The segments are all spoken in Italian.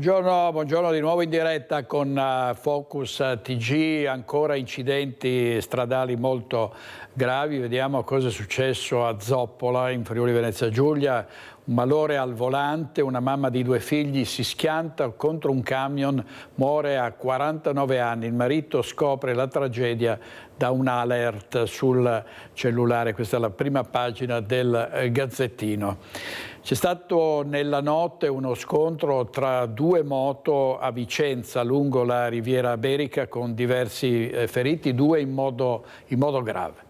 Buongiorno di nuovo in diretta con Focus TG, ancora incidenti stradali molto gravi. Vediamo cosa è successo a Zoppola in Friuli Venezia Giulia. Un malore al volante, una mamma di 2 figli si schianta contro un camion, muore a 49 anni. Il marito scopre la tragedia da un alert sul cellulare. Questa è la prima pagina del Gazzettino. C'è stato nella notte uno scontro tra 2 moto a Vicenza lungo la Riviera Berica con diversi feriti, 2 in modo grave.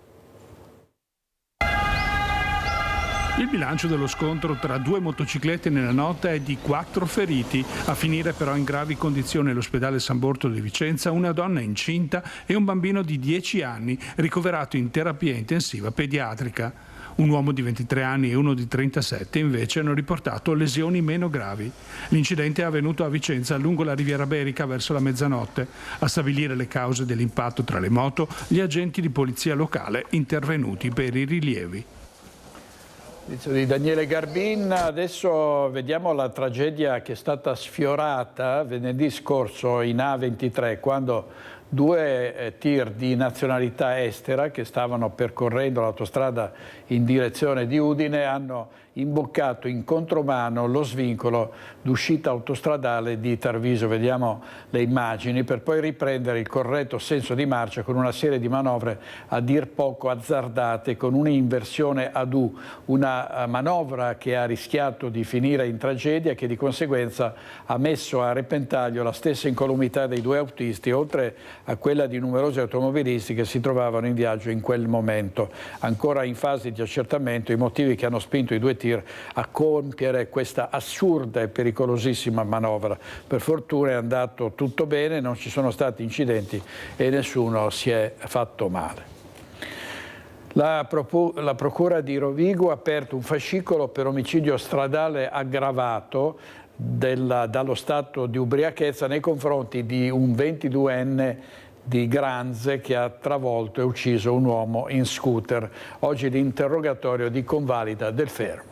Il bilancio dello scontro tra 2 motociclette nella notte è di 4 feriti, a finire però in gravi condizioni all'ospedale San Bortolo di Vicenza una donna incinta e un bambino di 10 anni ricoverato in terapia intensiva pediatrica. Un uomo di 23 anni e uno di 37 invece hanno riportato lesioni meno gravi. L'incidente è avvenuto a Vicenza lungo la Riviera Berica verso la mezzanotte. A stabilire le cause dell'impatto tra le moto gli agenti di polizia locale intervenuti per i rilievi. Di Daniele Garbin. Adesso vediamo la tragedia che è stata sfiorata venerdì scorso in A23 quando 2 tir di nazionalità estera che stavano percorrendo l'autostrada in direzione di Udine hanno imboccato in contromano lo svincolo d'uscita autostradale di Tarviso. Vediamo le immagini, per poi riprendere il corretto senso di marcia con una serie di manovre a dir poco azzardate, con un'inversione ad U, una manovra che ha rischiato di finire in tragedia, che di conseguenza ha messo a repentaglio la stessa incolumità dei 2 autisti, oltre a quella di numerosi automobilisti che si trovavano in viaggio in quel momento. Ancora in fase di accertamento i motivi che hanno spinto i 2 tir a compiere questa assurda e pericolosissima manovra. Per fortuna è andato tutto bene, non ci sono stati incidenti e nessuno si è fatto male. La Procura di Rovigo ha aperto un fascicolo per omicidio stradale aggravato dallo stato di ubriachezza nei confronti di un 22enne di Granze che ha travolto e ucciso un uomo in scooter. Oggi l'interrogatorio di convalida del fermo.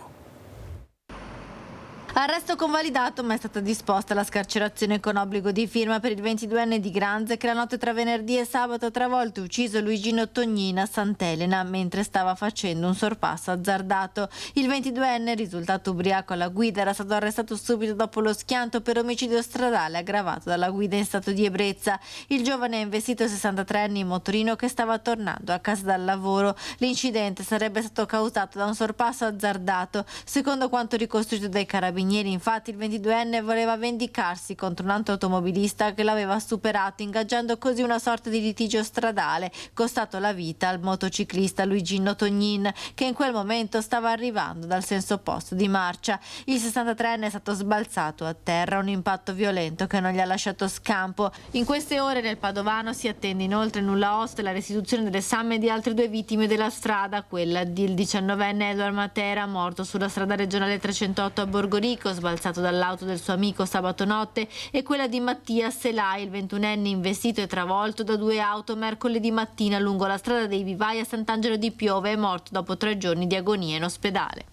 Arresto convalidato, ma è stata disposta la scarcerazione con obbligo di firma per il 22enne di Granze che la notte tra venerdì e sabato ha travolto e ucciso Luigino Tognina a Sant'Elena mentre stava facendo un sorpasso azzardato. Il 22enne, risultato ubriaco alla guida, era stato arrestato subito dopo lo schianto per omicidio stradale aggravato dalla guida in stato di ebbrezza. Il giovane ha investito il 63enne in motorino che stava tornando a casa dal lavoro. L'incidente sarebbe stato causato da un sorpasso azzardato. Secondo quanto ricostruito dai carabinieri, infatti il 22enne voleva vendicarsi contro un altro automobilista che l'aveva superato, ingaggiando così una sorta di litigio stradale, costato la vita al motociclista Luigino Tognin, che in quel momento stava arrivando dal senso opposto di marcia. Il 63enne è stato sbalzato a terra, un impatto violento che non gli ha lasciato scampo. In queste ore nel Padovano si attende inoltre nulla osta e la restituzione delle salme di altre 2 vittime della strada, quella del 19enne Edward Matera, morto sulla strada regionale 308 a Borgorico, sbalzato dall'auto del suo amico sabato notte, e quella di Mattia Selai, il 21enne investito e travolto da 2 auto mercoledì mattina lungo la strada dei Vivai a Sant'Angelo di Piove, è morto dopo 3 giorni di agonia in ospedale.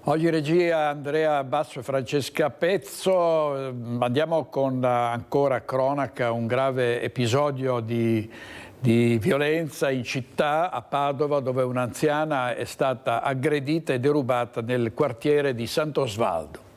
Oggi regia Andrea Basso e Francesca Pezzo. Andiamo con ancora cronaca, un grave episodio di violenza in città, a Padova, dove un'anziana è stata aggredita e derubata nel quartiere di Sant'Osvaldo.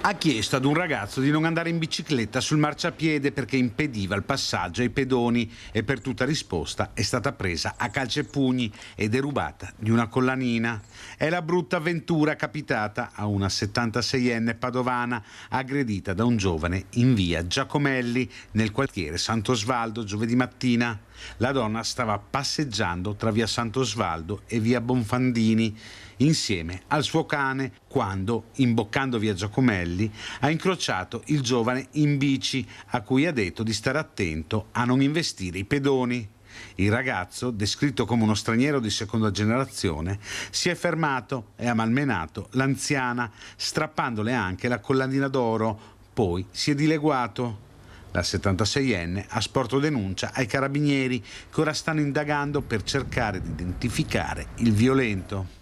Ha chiesto ad un ragazzo di non andare in bicicletta sul marciapiede perché impediva il passaggio ai pedoni e per tutta risposta è stata presa a calci e pugni e derubata di una collanina. È la brutta avventura capitata a una 76enne padovana aggredita da un giovane in via Giacomelli nel quartiere Sant'Osvaldo giovedì mattina. La donna stava passeggiando tra via Sant'Osvaldo e via Bonfandini insieme al suo cane quando, imboccando via Giacomelli, ha incrociato il giovane in bici a cui ha detto di stare attento a non investire i pedoni. Il ragazzo, descritto come uno straniero di seconda generazione, si è fermato e ha malmenato l'anziana, strappandole anche la collanina d'oro, poi si è dileguato. La 76enne ha sporto denuncia ai carabinieri che ora stanno indagando per cercare di identificare il violento.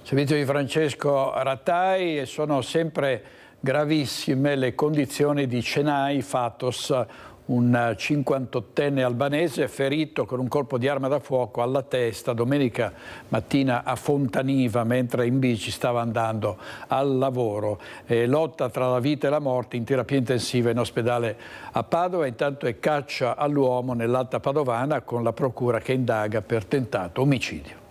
Servizio di Francesco Rattai, e sono sempre gravissime le condizioni di Cenay Fatos, un 58enne albanese ferito con un colpo di arma da fuoco alla testa domenica mattina a Fontaniva mentre in bici stava andando al lavoro. Lotta tra la vita e la morte in terapia intensiva in ospedale a Padova. Intanto è caccia all'uomo nell'Alta Padovana con la procura che indaga per tentato omicidio.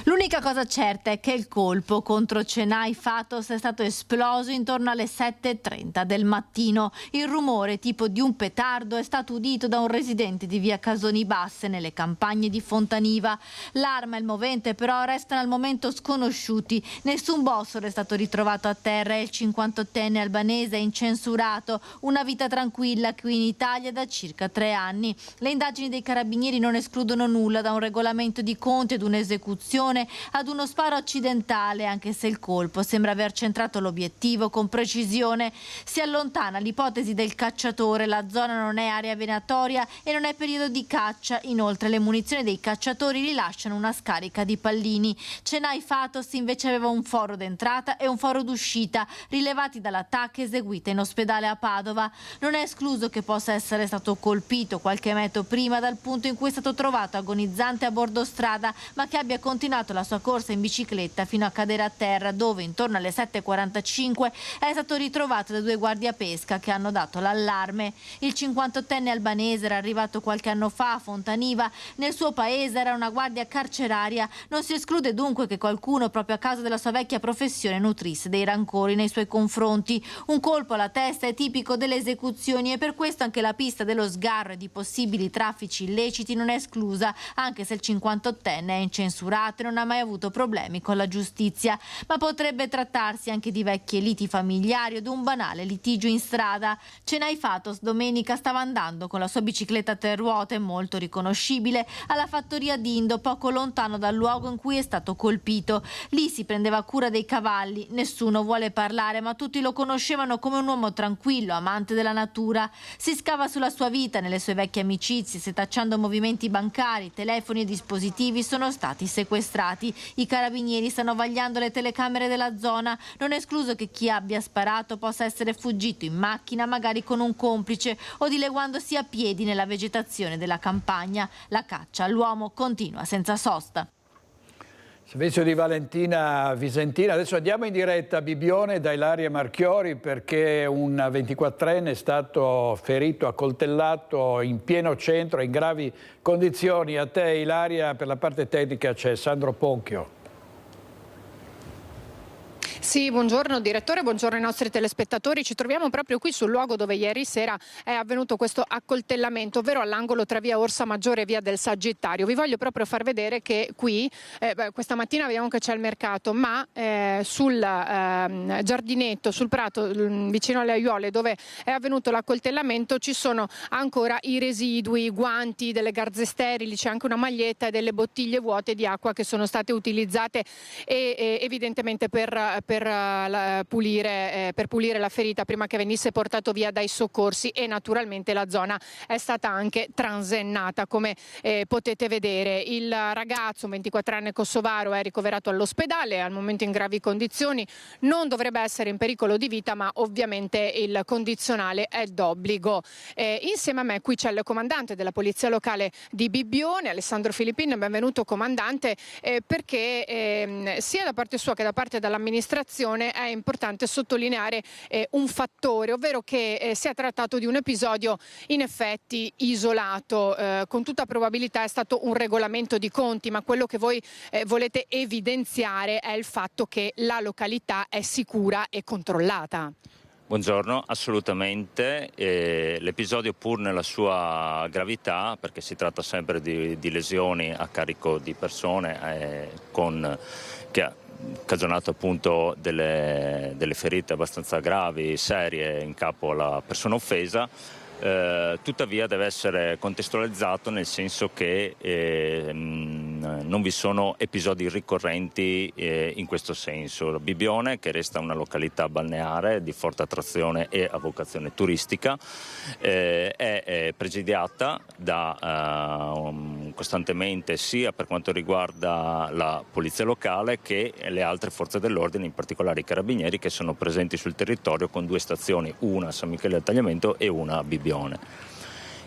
L'unica cosa certa è che il colpo contro Cenay Fatos è stato esploso intorno alle 7:30 del mattino. Il rumore, tipo di un petardo, è stato udito da un residente di via Casoni Basse nelle campagne di Fontaniva. L'arma e il movente però restano al momento sconosciuti. Nessun bossolo è stato ritrovato a terra e il 58enne albanese è incensurato. Una vita tranquilla qui in Italia da circa 3 anni. Le indagini dei carabinieri non escludono nulla, da un regolamento di conti ad un'esecuzione ad uno sparo accidentale, anche se il colpo sembra aver centrato l'obiettivo con precisione. Si allontana l'ipotesi del cacciatore, la zona non è area venatoria e non è periodo di caccia. Inoltre le munizioni dei cacciatori rilasciano una scarica di pallini. Cenay Fatos invece aveva un foro d'entrata e un foro d'uscita rilevati dalla TAC eseguita in ospedale a Padova. Non è escluso che possa essere stato colpito qualche metro prima dal punto in cui è stato trovato agonizzante a bordo strada, ma che abbia continuato la sua corsa in bicicletta fino a cadere a terra, dove intorno alle 7:45 è stato ritrovato da 2 guardiapesca che hanno dato l'allarme. Il 58enne albanese era arrivato qualche anno fa a Fontaniva, nel suo paese era una guardia carceraria. Non si esclude dunque che qualcuno, proprio a causa della sua vecchia professione, nutrisse dei rancori nei suoi confronti. Un colpo alla testa è tipico delle esecuzioni e per questo anche la pista dello sgarro e di possibili traffici illeciti non è esclusa, anche se il 58enne è incensurato e non ha mai avuto problemi con la giustizia. Ma potrebbe trattarsi anche di vecchie liti familiari o di un banale litigio in strada. Cenay Fatos domenica stava andando con la sua bicicletta a 3 ruote, molto riconoscibile, alla fattoria d'Indo, poco lontano dal luogo in cui è stato colpito. Lì si prendeva cura dei cavalli, nessuno vuole parlare, ma tutti lo conoscevano come un uomo tranquillo, amante della natura. Si scava sulla sua vita, nelle sue vecchie amicizie, setacciando movimenti bancari, telefoni e dispositivi sono stati sequestrati. I carabinieri stanno vagliando le telecamere della zona. Non è escluso che chi abbia sparato possa essere fuggito in macchina, magari con un complice, o dileguandosi a piedi nella vegetazione della campagna. La caccia all'uomo continua senza sosta. Servizio di Valentina Visentina. Adesso andiamo in diretta a Bibbione da Ilaria Marchiori, perché un 24enne è stato ferito, accoltellato in pieno centro, in gravi condizioni. A te Ilaria, per la parte tecnica c'è Sandro Ponchio. Sì, buongiorno direttore, buongiorno ai nostri telespettatori. Ci troviamo proprio qui sul luogo dove ieri sera è avvenuto questo accoltellamento, ovvero all'angolo tra via Orsa Maggiore e via del Sagittario. Vi voglio proprio far vedere che qui, questa mattina vediamo che c'è il mercato, ma sul giardinetto, sul prato vicino alle aiuole dove è avvenuto l'accoltellamento ci sono ancora i residui, i guanti, delle garze sterili, c'è anche una maglietta e delle bottiglie vuote di acqua che sono state utilizzate evidentemente per pulire la ferita prima che venisse portato via dai soccorsi, e naturalmente la zona è stata anche transennata, come potete vedere. Il ragazzo, un 24enne kosovaro, è ricoverato all'ospedale, al momento in gravi condizioni, non dovrebbe essere in pericolo di vita, ma ovviamente il condizionale è d'obbligo. Insieme a me qui c'è il comandante della polizia locale di Bibbione, Alessandro Filippin. Benvenuto comandante, perché sia da parte sua che da parte dell'amministrazione è importante sottolineare un fattore, ovvero che si è trattato di un episodio in effetti isolato. Con tutta probabilità è stato un regolamento di conti, ma quello che voi volete evidenziare è il fatto che la località è sicura e controllata. Buongiorno, assolutamente. L'episodio, pur nella sua gravità, perché si tratta sempre di lesioni a carico di persone che ha cagionato appunto delle ferite abbastanza gravi, serie in capo alla persona offesa, tuttavia deve essere contestualizzato, nel senso che non vi sono episodi ricorrenti in questo senso. Bibbione, che resta una località balneare di forte attrazione e a vocazione turistica, è presidiata costantemente sia per quanto riguarda la polizia locale che le altre forze dell'ordine, in particolare i carabinieri, che sono presenti sul territorio con 2 stazioni, una a San Michele del Tagliamento e una a Bibbione.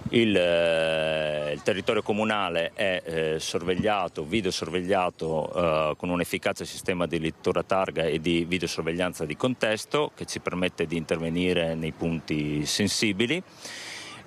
Il territorio comunale è videosorvegliato con un efficace sistema di lettura targa e di videosorveglianza di contesto che ci permette di intervenire nei punti sensibili.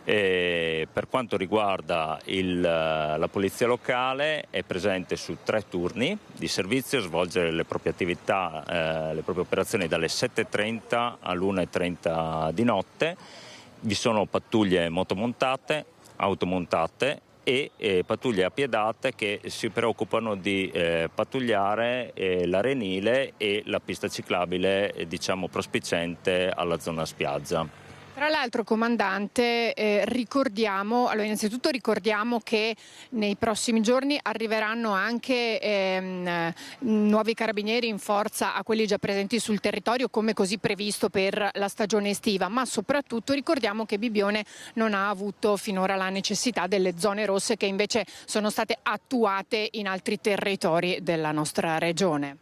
Per quanto riguarda la polizia locale, è presente su 3 turni di servizio, svolge le proprie attività, le proprie operazioni dalle 7:30 all'1:30 di notte. Vi sono pattuglie motomontate, automontate e pattuglie appiedate che si preoccupano di pattugliare l'arenile e la pista ciclabile, prospiciente alla zona spiaggia. Tra l'altro, comandante, innanzitutto ricordiamo che nei prossimi giorni arriveranno anche nuovi carabinieri in forza a quelli già presenti sul territorio, come così previsto per la stagione estiva, ma soprattutto ricordiamo che Bibbione non ha avuto finora la necessità delle zone rosse che invece sono state attuate in altri territori della nostra regione.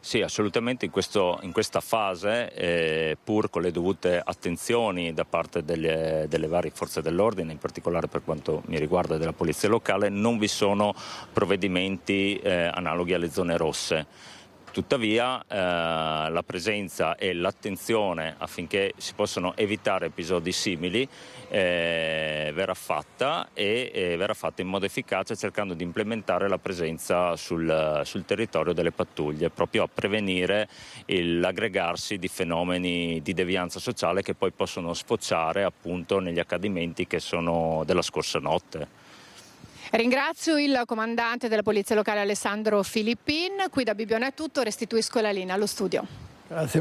Sì, assolutamente in questa fase, pur con le dovute attenzioni da parte delle varie forze dell'ordine, in particolare per quanto mi riguarda della polizia locale, non vi sono provvedimenti analoghi alle zone rosse. Tuttavia la presenza e l'attenzione affinché si possano evitare episodi simili verrà fatta e verrà fatta in modo efficace, cercando di implementare la presenza sul territorio delle pattuglie, proprio a prevenire l'aggregarsi di fenomeni di devianza sociale che poi possono sfociare appunto negli accadimenti che sono della scorsa notte. Ringrazio il comandante della Polizia Locale Alessandro Filippin. Qui da Bibbione è tutto, restituisco la linea allo studio. Grazie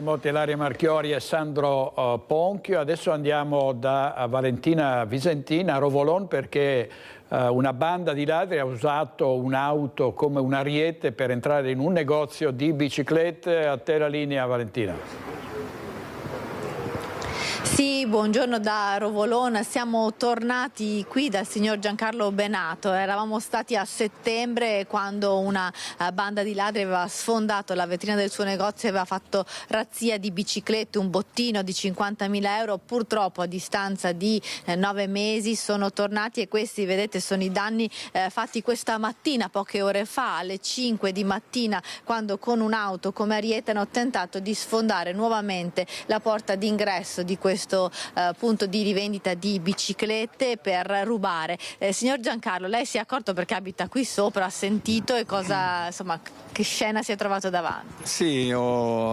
molte Ilaria Marchiori e Sandro Ponchio. Adesso andiamo da Valentina Visentina a Rovolon, perché una banda di ladri ha usato un'auto come un ariete per entrare in un negozio di biciclette. A te la linea, Valentina. Sì, buongiorno da Rovolon, siamo tornati qui dal signor Giancarlo Benato. Eravamo stati a settembre quando una banda di ladri aveva sfondato la vetrina del suo negozio e aveva fatto razzia di biciclette, un bottino di 50.000 euro. Purtroppo a distanza di 9 mesi sono tornati, e questi, vedete, sono i danni fatti questa mattina, poche ore fa, alle 5 di mattina, quando con un'auto come ariete hanno tentato di sfondare nuovamente la porta d'ingresso di questo punto di rivendita di biciclette per rubare. Signor Giancarlo, lei si è accorto, perché abita qui sopra, ha sentito, e che scena si è trovato davanti? Sì,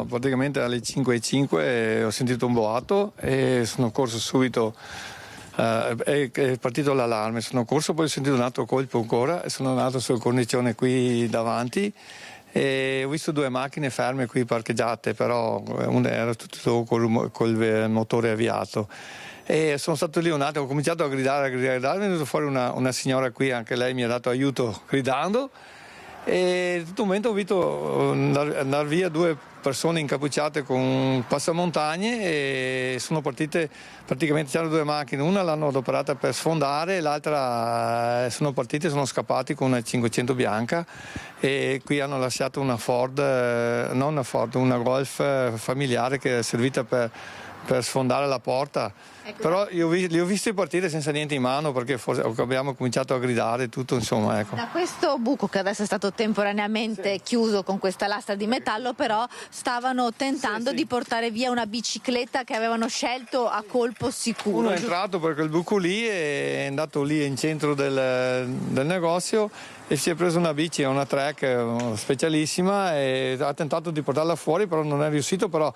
praticamente alle 5:05 ho sentito un boato e sono corso subito. È partito l'allarme, sono corso, poi ho sentito un altro colpo ancora e sono andato sul cornicione qui davanti. E ho visto 2 macchine ferme qui parcheggiate, però una era tutto col motore avviato. E sono stato lì un attimo, ho cominciato a gridare, è venuta fuori una signora qui, anche lei mi ha dato aiuto gridando, e in tutto un momento ho visto andare via 2 persone incappucciate con un passamontagne e sono partite, praticamente c'erano 2 macchine, una l'hanno adoperata per sfondare, l'altra sono partite, sono scappati con una 500 bianca, e qui hanno lasciato una una Golf familiare che è servita per sfondare la porta. Ecco. Però li ho visti partire senza niente in mano, perché forse abbiamo cominciato a gridare tutto, insomma, ecco. Da questo buco, che adesso è stato temporaneamente chiuso con questa lastra di metallo, però stavano tentando di portare via una bicicletta che avevano scelto a colpo sicuro. Uno è entrato per quel buco lì, è andato lì in centro del negozio e si è preso una bici, una track specialissima, e ha tentato di portarla fuori, però non è riuscito. Però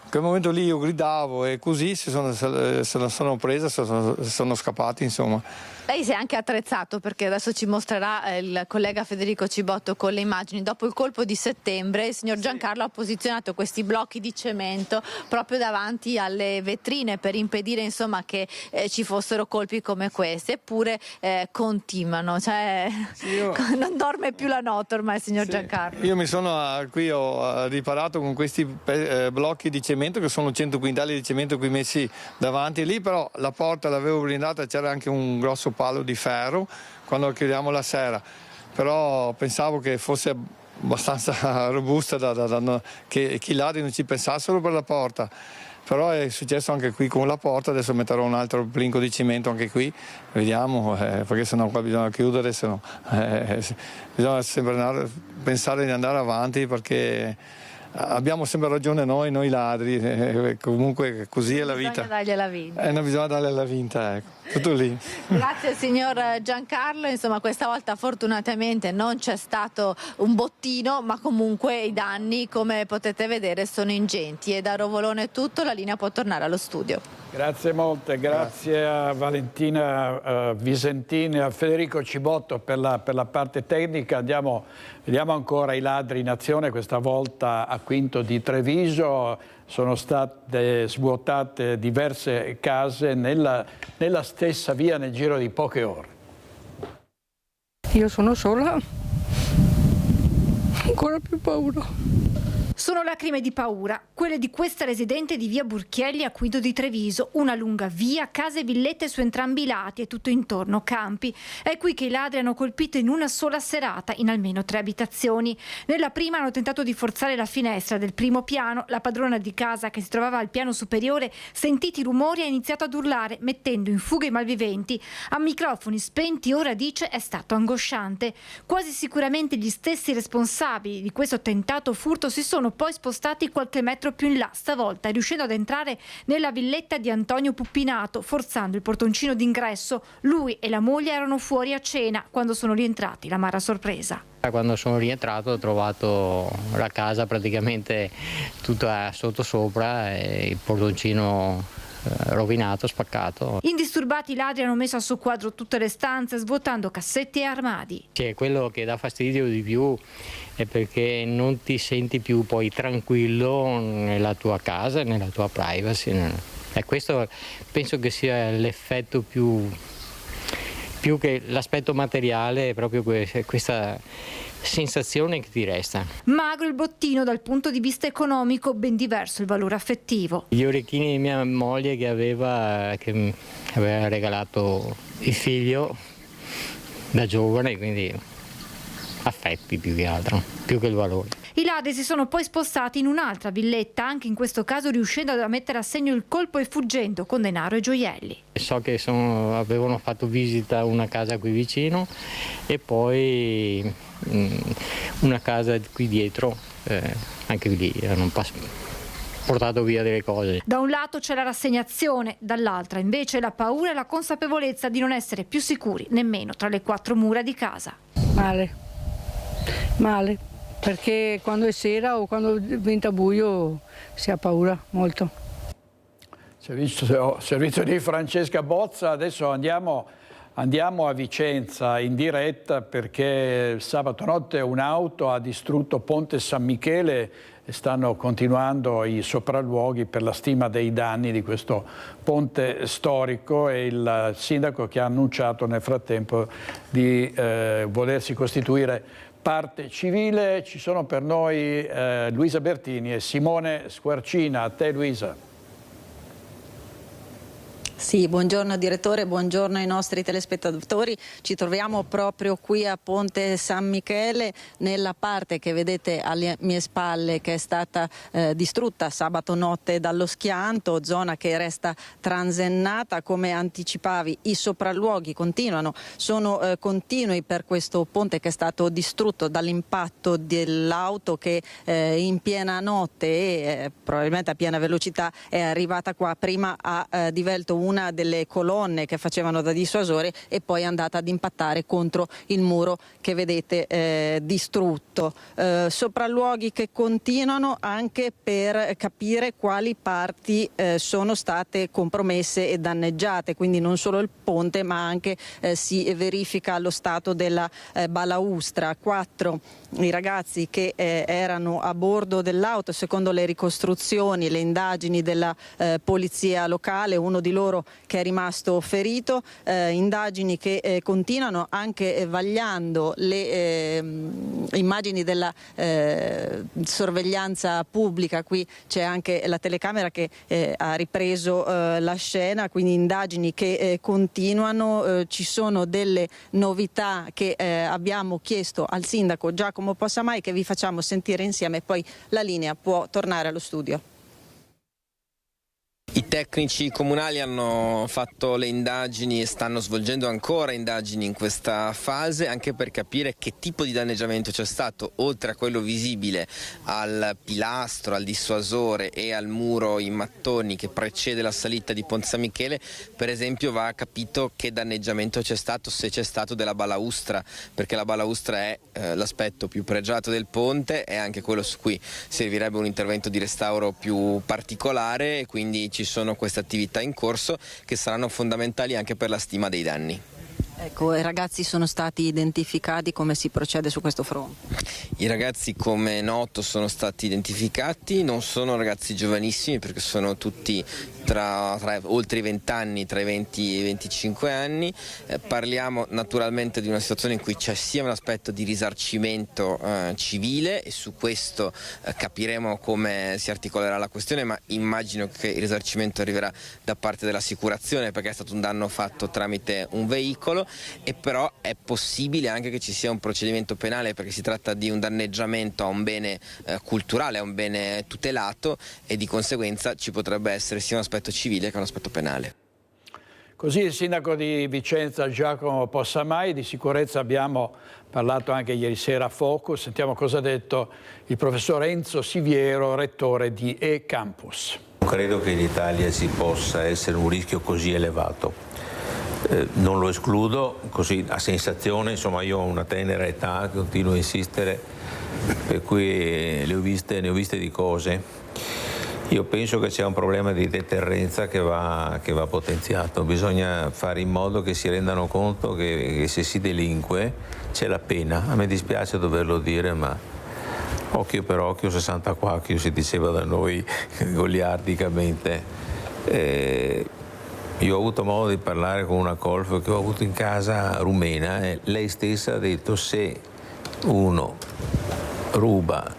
In quel momento lì io gridavo e così se la sono presa, sono scappati, insomma. Lei si è anche attrezzato, perché adesso ci mostrerà il collega Federico Cibotto con le immagini. Dopo il colpo di settembre il signor Giancarlo ha posizionato questi blocchi di cemento proprio davanti alle vetrine per impedire, insomma, che ci fossero colpi come questi, eppure continuano, cioè non dorme più la notte ormai il signor Giancarlo. Io mi sono qui ho riparato con questi blocchi di cemento, che sono 100 quintali di cemento qui messi davanti lì, però la porta l'avevo blindata, c'era anche un grosso palo di ferro quando chiudiamo la sera, però pensavo che fosse abbastanza robusta che i ladri non ci pensassero per la porta, però è successo anche qui con la porta. Adesso metterò un altro blinco di cemento anche qui, vediamo, perché sennò qua bisogna chiudere, sennò bisogna sempre pensare di andare avanti, perché abbiamo sempre ragione noi ladri, comunque così è la vita. Bisogna dargliela vinta. Non bisogna darle la vinta, ecco. Tutto lì. Grazie signor Giancarlo, insomma questa volta fortunatamente non c'è stato un bottino, ma comunque i danni, come potete vedere, sono ingenti. E da Rovolone è tutto, la linea può tornare allo studio. Grazie molte, grazie a Valentina Visentini e a Federico Cibotto per la parte tecnica. Vediamo ancora i ladri in azione, questa volta a Quinto di Treviso. Sono state svuotate diverse case nella stessa via nel giro di poche ore. Io sono sola, ancora più paura. Sono lacrime di paura, quelle di questa residente di via Burchielli a Quinto di Treviso, una lunga via, case e villette su entrambi i lati e tutto intorno campi. È qui che i ladri hanno colpito in una sola serata in almeno 3 abitazioni. Nella prima hanno tentato di forzare la finestra del primo piano. La padrona di casa, che si trovava al piano superiore, sentiti i rumori, ha iniziato ad urlare, mettendo in fuga i malviventi. A microfoni spenti ora dice è stato angosciante. Quasi sicuramente gli stessi responsabili di questo tentato furto si sono poi spostati qualche metro più in là, stavolta riuscendo ad entrare nella villetta di Antonio Puppinato, forzando il portoncino d'ingresso. Lui e la moglie erano fuori a cena quando sono rientrati, l'amara sorpresa. Quando sono rientrato ho trovato la casa praticamente tutta sottosopra e il portoncino rovinato, spaccato. Indisturbati, i ladri hanno messo a soqquadro tutte le stanze, svuotando cassetti e armadi. Quello che dà fastidio di più è perché non ti senti più poi tranquillo nella tua casa, nella tua privacy. E questo penso che sia l'effetto più che l'aspetto materiale, è proprio questa sensazione che ti resta. Magro il bottino dal punto di vista economico, ben diverso il valore affettivo. Gli orecchini di mia moglie che mi aveva regalato il figlio da giovane, quindi affetti più che altro, più che il valore. I ladri si sono poi spostati in un'altra villetta, anche in questo caso riuscendo a mettere a segno il colpo e fuggendo con denaro e gioielli. So che avevano fatto visita a una casa qui vicino e poi una casa qui dietro, anche lì hanno portato via delle cose. Da un lato c'è la rassegnazione, dall'altra invece la paura e la consapevolezza di non essere più sicuri nemmeno tra le 4 mura di casa. Male, perché quando è sera o quando diventa buio si ha paura molto. Servizio di Francesca Bozza. Adesso andiamo a Vicenza in diretta, perché sabato notte un'auto ha distrutto Ponte San Michele e stanno continuando i sopralluoghi per la stima dei danni di questo ponte storico, e il sindaco che ha annunciato nel frattempo di volersi costituire parte civile. Ci sono per noi Luisa Bertini e Simone Squarcina. A te Luisa. Sì, buongiorno direttore, buongiorno ai nostri telespettatori. Ci troviamo proprio qui a Ponte San Michele, nella parte che vedete alle mie spalle, che è stata distrutta sabato notte dallo schianto, zona che resta transennata. Come anticipavi, i sopralluoghi continuano, sono continui per questo ponte che è stato distrutto dall'impatto dell'auto che in piena notte e probabilmente a piena velocità è arrivata qua. Prima ha divelto una delle colonne che facevano da dissuasore e poi è andata ad impattare contro il muro che vedete distrutto. Sopralluoghi che continuano anche per capire quali parti sono state compromesse e danneggiate, quindi non solo il ponte ma anche si verifica lo stato della balaustra. 4 i ragazzi che erano a bordo dell'auto, secondo le ricostruzioni, le indagini della polizia locale, uno di loro che è rimasto ferito, indagini che continuano anche vagliando le immagini della sorveglianza pubblica. Qui c'è anche la telecamera che ha ripreso la scena, quindi indagini che continuano. Ci sono delle novità che abbiamo chiesto al sindaco Giacomo Possamai, che vi facciamo sentire insieme, poi la linea può tornare allo studio. I tecnici comunali hanno fatto le indagini e stanno svolgendo ancora indagini in questa fase, anche per capire che tipo di danneggiamento c'è stato, oltre a quello visibile al pilastro, al dissuasore e al muro in mattoni che precede la salita di Ponte San Michele. Per esempio va capito che danneggiamento c'è stato, se c'è stato, della balaustra, perché la balaustra è l'aspetto più pregiato del ponte, è anche quello su cui servirebbe un intervento di restauro più particolare, e quindi ci sono queste attività in corso che saranno fondamentali anche per la stima dei danni. Ecco, i ragazzi sono stati identificati, come si procede su questo fronte? I ragazzi, come noto, sono stati identificati, non sono ragazzi giovanissimi perché sono tutti tra oltre i 20 anni, tra i 20 e i 25 anni. Parliamo naturalmente di una situazione in cui c'è sia un aspetto di risarcimento civile, e su questo capiremo come si articolerà la questione, ma immagino che il risarcimento arriverà da parte dell'assicurazione perché è stato un danno fatto tramite un veicolo, e però è possibile anche che ci sia un procedimento penale perché si tratta di un danneggiamento a un bene culturale, a un bene tutelato, e di conseguenza ci potrebbe essere sia un aspetto civile che un aspetto penale. Così il sindaco di Vicenza Giacomo Possamai. Di sicurezza abbiamo parlato anche ieri sera a Focus. Sentiamo cosa ha detto il professor Enzo Siviero, rettore di E-Campus. Credo che in Italia ci possa essere un rischio così elevato. Non lo escludo, così a sensazione, insomma io ho una tenera età, continuo a insistere, per cui ne ho viste di cose. Io penso che c'è un problema di deterrenza che va potenziato. Bisogna fare in modo che si rendano conto che se si delinque c'è la pena. A me dispiace doverlo dire, ma occhio per occhio, 60 quacchio si diceva da noi goliardicamente. Io ho avuto modo di parlare con una colf che ho avuto in casa rumena, e lei stessa ha detto: se uno ruba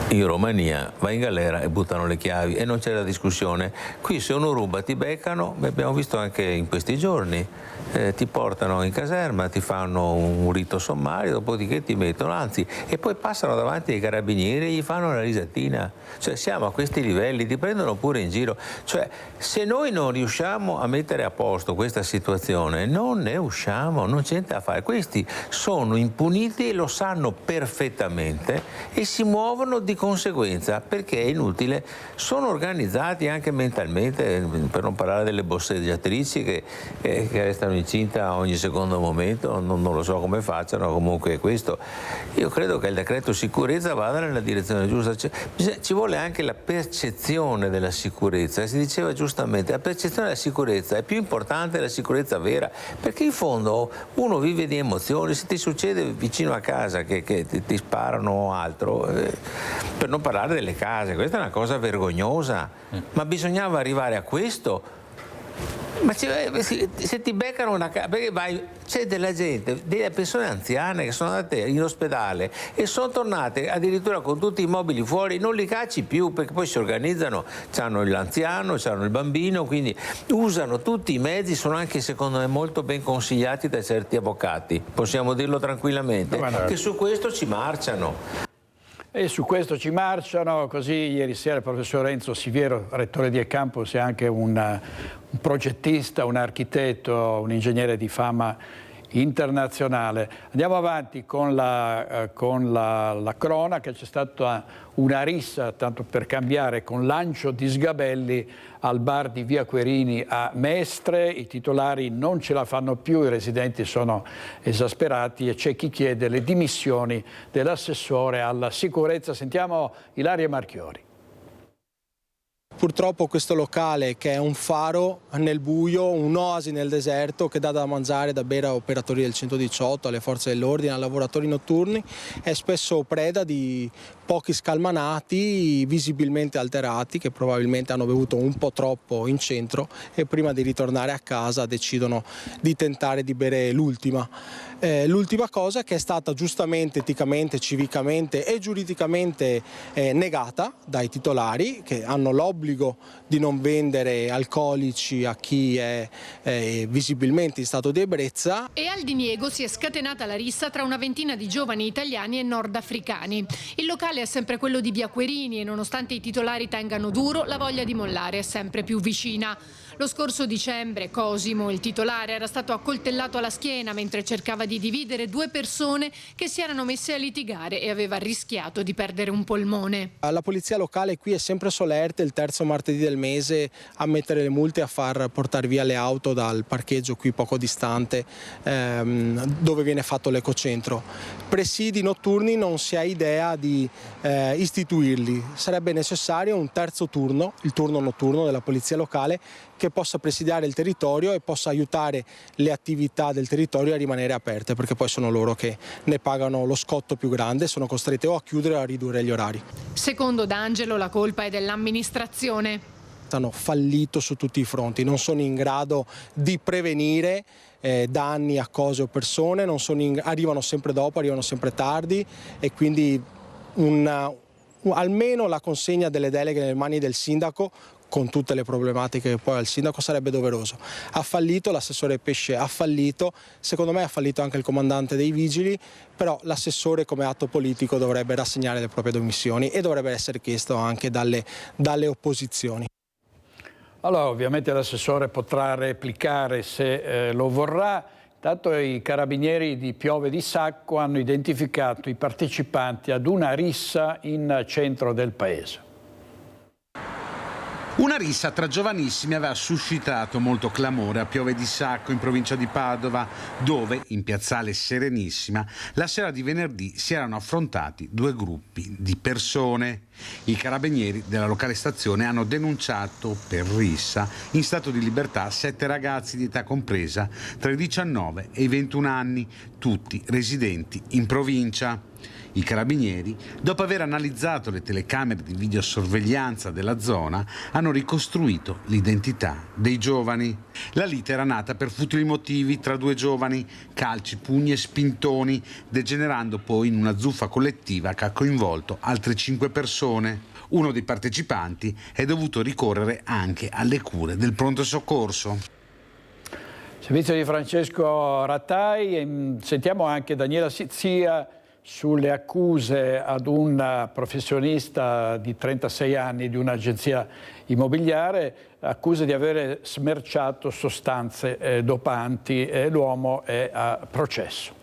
in Romania va in galera e buttano le chiavi, e non c'è la discussione. Qui se uno ruba ti beccano, abbiamo visto anche in questi giorni, ti portano in caserma, ti fanno un rito sommario, dopodiché ti mettono, anzi, e poi passano davanti ai carabinieri e gli fanno la risatina. Cioè siamo a questi livelli, ti prendono pure in giro. Cioè se noi non riusciamo a mettere a posto questa situazione, non ne usciamo, non c'è niente da fare. Questi sono impuniti e lo sanno perfettamente e si muovono di conseguenza, perché è inutile. Sono organizzati anche mentalmente, per non parlare delle bosseggiatrici che restano incinta a ogni secondo momento, non lo so come facciano. Comunque questo, io credo che il decreto sicurezza vada nella direzione giusta. Ci vuole anche la percezione della sicurezza. Si diceva giustamente, la percezione della sicurezza è più importante della sicurezza vera, perché in fondo uno vive di emozioni. Se ti succede vicino a casa che ti sparano o altro, per non parlare delle case, questa è una cosa vergognosa, ma bisognava arrivare a questo. Ma se ti beccano una casa, perché c'è della gente, delle persone anziane che sono andate in ospedale e sono tornate addirittura con tutti i mobili fuori, non li cacci più perché poi si organizzano, c'hanno l'anziano, c'hanno il bambino, quindi usano tutti i mezzi, sono anche secondo me molto ben consigliati da certi avvocati, possiamo dirlo tranquillamente, che su questo ci marciano. E su questo ci marciano. Così ieri sera il professor Enzo Siviero, rettore di E-Campus, è anche un progettista, un architetto, un ingegnere di fama internazionale. Andiamo avanti con la cronaca. C'è stata una rissa, tanto per cambiare, con Lancio di Sgabelli al bar di Via Querini a Mestre. I titolari non ce la fanno più, i residenti sono esasperati e c'è chi chiede le dimissioni dell'assessore alla sicurezza. Sentiamo Ilaria Marchiori. Purtroppo questo locale, che è un faro nel buio, un'oasi nel deserto, che dà da mangiare, da bere a operatori del 118, alle forze dell'ordine, a lavoratori notturni, è spesso preda di pochi scalmanati visibilmente alterati che probabilmente hanno bevuto un po' troppo in centro e prima di ritornare a casa decidono di tentare di bere l'ultima cosa, che è stata giustamente, eticamente, civicamente e giuridicamente negata dai titolari, che hanno l'obbligo di non vendere alcolici a chi è visibilmente in stato di ebbrezza. E al diniego si è scatenata la rissa tra una ventina di giovani italiani e nordafricani. Il locale è sempre quello di Via Querini e nonostante i titolari tengano duro, la voglia di mollare è sempre più vicina. Lo scorso dicembre Cosimo, il titolare, era stato accoltellato alla schiena mentre cercava di dividere due persone che si erano messe a litigare e aveva rischiato di perdere un polmone. La polizia locale qui è sempre solerte il terzo martedì del mese a mettere le multe e a far portare via le auto dal parcheggio qui poco distante dove viene fatto l'ecocentro. Presidi notturni non si ha idea di istituirli. Sarebbe necessario un terzo turno, il turno notturno della polizia locale, che possa presidiare il territorio e possa aiutare le attività del territorio a rimanere aperte, perché poi sono loro che ne pagano lo scotto più grande, sono costrette o a chiudere o a ridurre gli orari. Secondo D'Angelo la colpa è dell'amministrazione. Hanno fallito su tutti i fronti, non sono in grado di prevenire danni a cose o persone, arrivano sempre dopo, arrivano sempre tardi e quindi almeno la consegna delle deleghe nelle mani del sindaco, con tutte le problematiche che poi al sindaco, sarebbe doveroso. Ha fallito l'assessore Pesce, ha fallito, secondo me ha fallito anche il comandante dei vigili, però l'assessore come atto politico dovrebbe rassegnare le proprie dimissioni e dovrebbe essere chiesto anche dalle opposizioni. Allora, ovviamente l'assessore potrà replicare se lo vorrà. Intanto i carabinieri di Piove di Sacco hanno identificato i partecipanti ad una rissa in centro del paese. Una rissa tra giovanissimi aveva suscitato molto clamore a Piove di Sacco, in provincia di Padova, dove, in piazzale Serenissima, la sera di venerdì si erano affrontati due gruppi di persone. I carabinieri della locale stazione hanno denunciato per rissa in stato di libertà 7 ragazzi di età compresa tra i 19 e i 21 anni, tutti residenti in provincia. I carabinieri, dopo aver analizzato le telecamere di videosorveglianza della zona, hanno ricostruito l'identità dei giovani. La lite era nata per futili motivi tra due giovani, calci, pugni e spintoni, degenerando poi in una zuffa collettiva che ha coinvolto altre 5 persone. Uno dei partecipanti è dovuto ricorrere anche alle cure del pronto soccorso. Servizio di Francesco Rattai. Sentiamo anche Daniela Sizia sulle accuse ad un professionista di 36 anni di un'agenzia immobiliare, accuse di avere smerciato sostanze dopanti. L'uomo è a processo.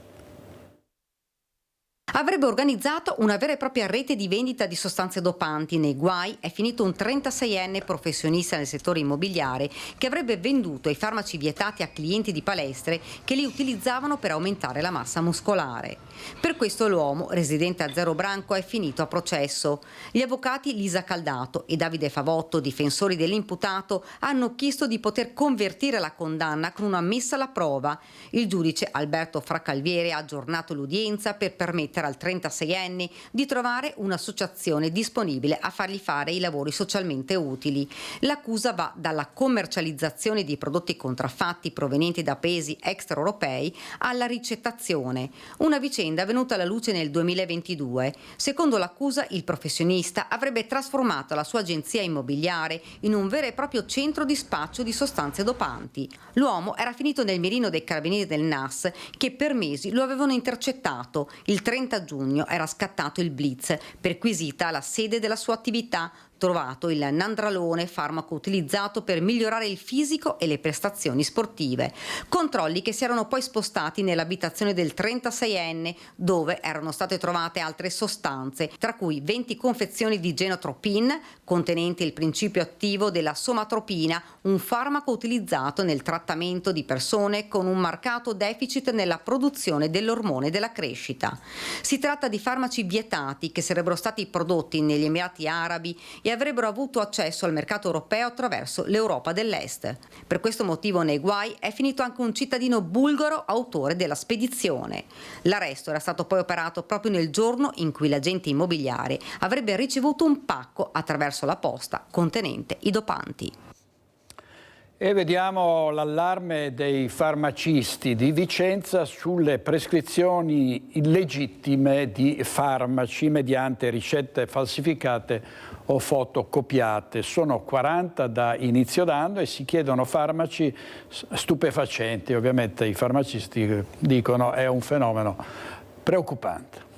Avrebbe organizzato una vera e propria rete di vendita di sostanze dopanti. Nei guai è finito un 36enne professionista nel settore immobiliare che avrebbe venduto i farmaci vietati a clienti di palestre che li utilizzavano per aumentare la massa muscolare. Per questo l'uomo, residente a Zero Branco, è finito a processo. Gli avvocati Lisa Caldato e Davide Favotto, difensori dell'imputato, hanno chiesto di poter convertire la condanna con una messa alla prova. Il giudice Alberto Fracalviere ha aggiornato l'udienza per permettere al 36enne di trovare un'associazione disponibile a fargli fare i lavori socialmente utili. L'accusa va dalla commercializzazione di prodotti contraffatti provenienti da paesi extraeuropei alla ricettazione. Una vicenda venuta alla luce nel 2022. Secondo l'accusa, il professionista avrebbe trasformato la sua agenzia immobiliare in un vero e proprio centro di spaccio di sostanze dopanti. L'uomo era finito nel mirino dei carabinieri del NAS che per mesi lo avevano intercettato. Il 30 giugno era scattato il blitz, perquisita la sede della sua attività. trovato il Nandralone, farmaco utilizzato per migliorare il fisico e le prestazioni sportive. Controlli che si erano poi spostati nell'abitazione del 36enne, dove erano state trovate altre sostanze, tra cui 20 confezioni di genotropin, contenenti il principio attivo della somatropina, un farmaco utilizzato nel trattamento di persone con un marcato deficit nella produzione dell'ormone della crescita. Si tratta di farmaci vietati che sarebbero stati prodotti negli Emirati Arabi e avrebbero avuto accesso al mercato europeo attraverso l'Europa dell'Est. Per questo motivo nei guai è finito anche un cittadino bulgaro autore della spedizione. L'arresto era stato poi operato proprio nel giorno in cui l'agente immobiliare avrebbe ricevuto un pacco attraverso la posta contenente i dopanti. E vediamo l'allarme dei farmacisti di Vicenza sulle prescrizioni illegittime di farmaci mediante ricette falsificate o fotocopiate. Sono 40 da inizio d'anno e si chiedono farmaci stupefacenti. Ovviamente i farmacisti dicono è un fenomeno preoccupante.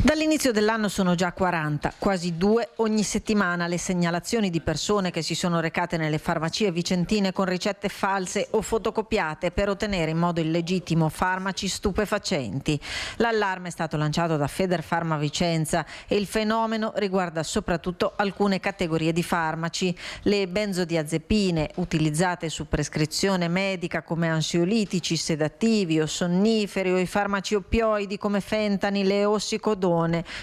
Dall'inizio dell'anno sono già 40, quasi 2 ogni settimana, le segnalazioni di persone che si sono recate nelle farmacie vicentine con ricette false o fotocopiate per ottenere in modo illegittimo farmaci stupefacenti. L'allarme è stato lanciato da Federfarma Vicenza e il fenomeno riguarda soprattutto alcune categorie di farmaci. Le benzodiazepine utilizzate su prescrizione medica come ansiolitici, sedativi o sonniferi, o i farmaci oppioidi come fentanil e ossicodone,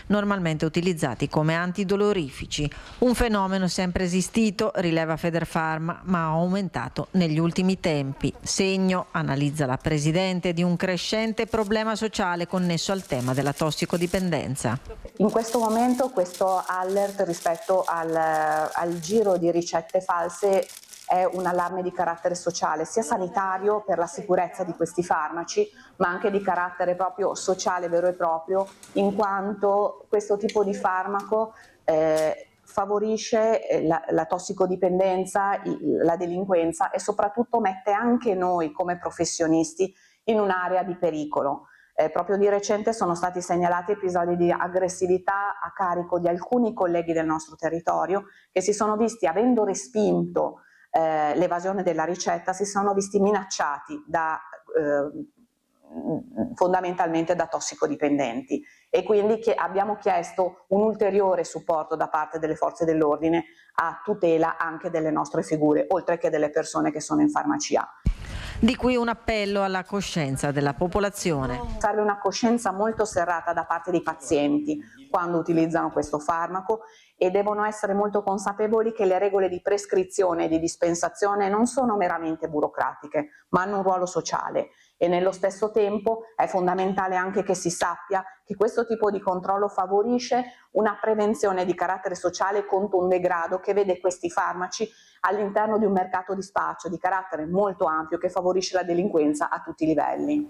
normalmente utilizzati come antidolorifici. Un fenomeno sempre esistito, rileva Federfarma, ma ha aumentato negli ultimi tempi. Segno, analizza la presidente, di un crescente problema sociale connesso al tema della tossicodipendenza. In questo momento questo alert rispetto al giro di ricette false è un allarme di carattere sociale, sia sanitario per la sicurezza di questi farmaci, ma anche di carattere proprio sociale vero e proprio, in quanto questo tipo di farmaco favorisce la tossicodipendenza, la delinquenza e soprattutto mette anche noi come professionisti in un'area di pericolo. Proprio di recente sono stati segnalati episodi di aggressività a carico di alcuni colleghi del nostro territorio che si sono visti, avendo respinto l'evasione della ricetta, si sono visti minacciati fondamentalmente da tossicodipendenti, e quindi abbiamo chiesto un ulteriore supporto da parte delle forze dell'ordine a tutela anche delle nostre figure, oltre che delle persone che sono in farmacia. Di qui un appello alla coscienza della popolazione. Serve una coscienza molto serrata da parte dei pazienti quando utilizzano questo farmaco, e devono essere molto consapevoli che le regole di prescrizione e di dispensazione non sono meramente burocratiche, ma hanno un ruolo sociale, e nello stesso tempo è fondamentale anche che si sappia che questo tipo di controllo favorisce una prevenzione di carattere sociale contro un degrado che vede questi farmaci all'interno di un mercato di spaccio di carattere molto ampio che favorisce la delinquenza a tutti i livelli.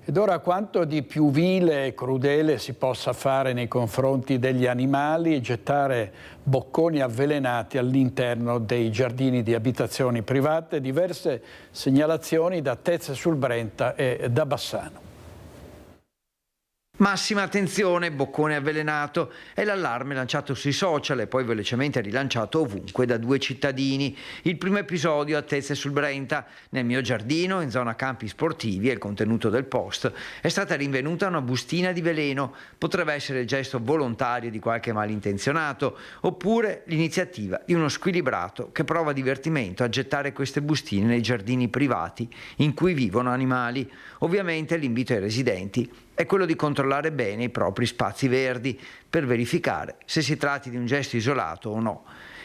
Ed ora quanto di più vile e crudele si possa fare nei confronti degli animali e gettare bocconi avvelenati all'interno dei giardini di abitazioni private. Diverse segnalazioni da Tezze sul Brenta e da Bassano. Massima attenzione, boccone avvelenato, è l'allarme lanciato sui social e poi velocemente rilanciato ovunque da 2 cittadini. Il primo episodio a Tezze sul Brenta, nel mio giardino, in zona campi sportivi, e il contenuto del post: è stata rinvenuta una bustina di veleno. Potrebbe essere il gesto volontario di qualche malintenzionato, oppure l'iniziativa di uno squilibrato che prova divertimento a gettare queste bustine nei giardini privati in cui vivono animali. Ovviamente l'invito ai residenti è quello di controllare bene i propri spazi verdi per verificare se si tratti di un gesto isolato o no.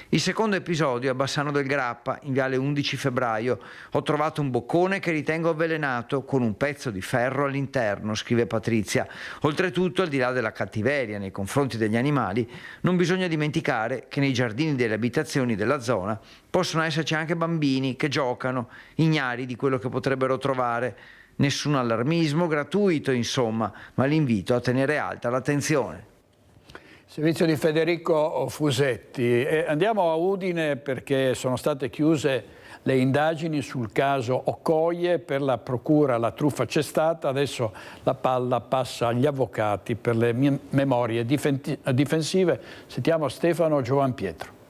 Il secondo episodio a Bassano del Grappa, in viale 11 febbraio. Ho trovato un boccone che ritengo avvelenato con un pezzo di ferro all'interno, scrive Patrizia. Oltretutto, al di là della cattiveria nei confronti degli animali, non bisogna dimenticare che nei giardini delle abitazioni della zona possono esserci anche bambini che giocano, ignari di quello che potrebbero trovare. Nessun allarmismo gratuito, insomma, ma l'invito a tenere alta l'attenzione. Servizio di Federico Fusetti. Andiamo a Udine perché sono state chiuse le indagini sul caso Okoye. Per la procura la truffa c'è stata, adesso la palla passa agli avvocati per le memorie difensive. Sentiamo Stefano Giovanpietro.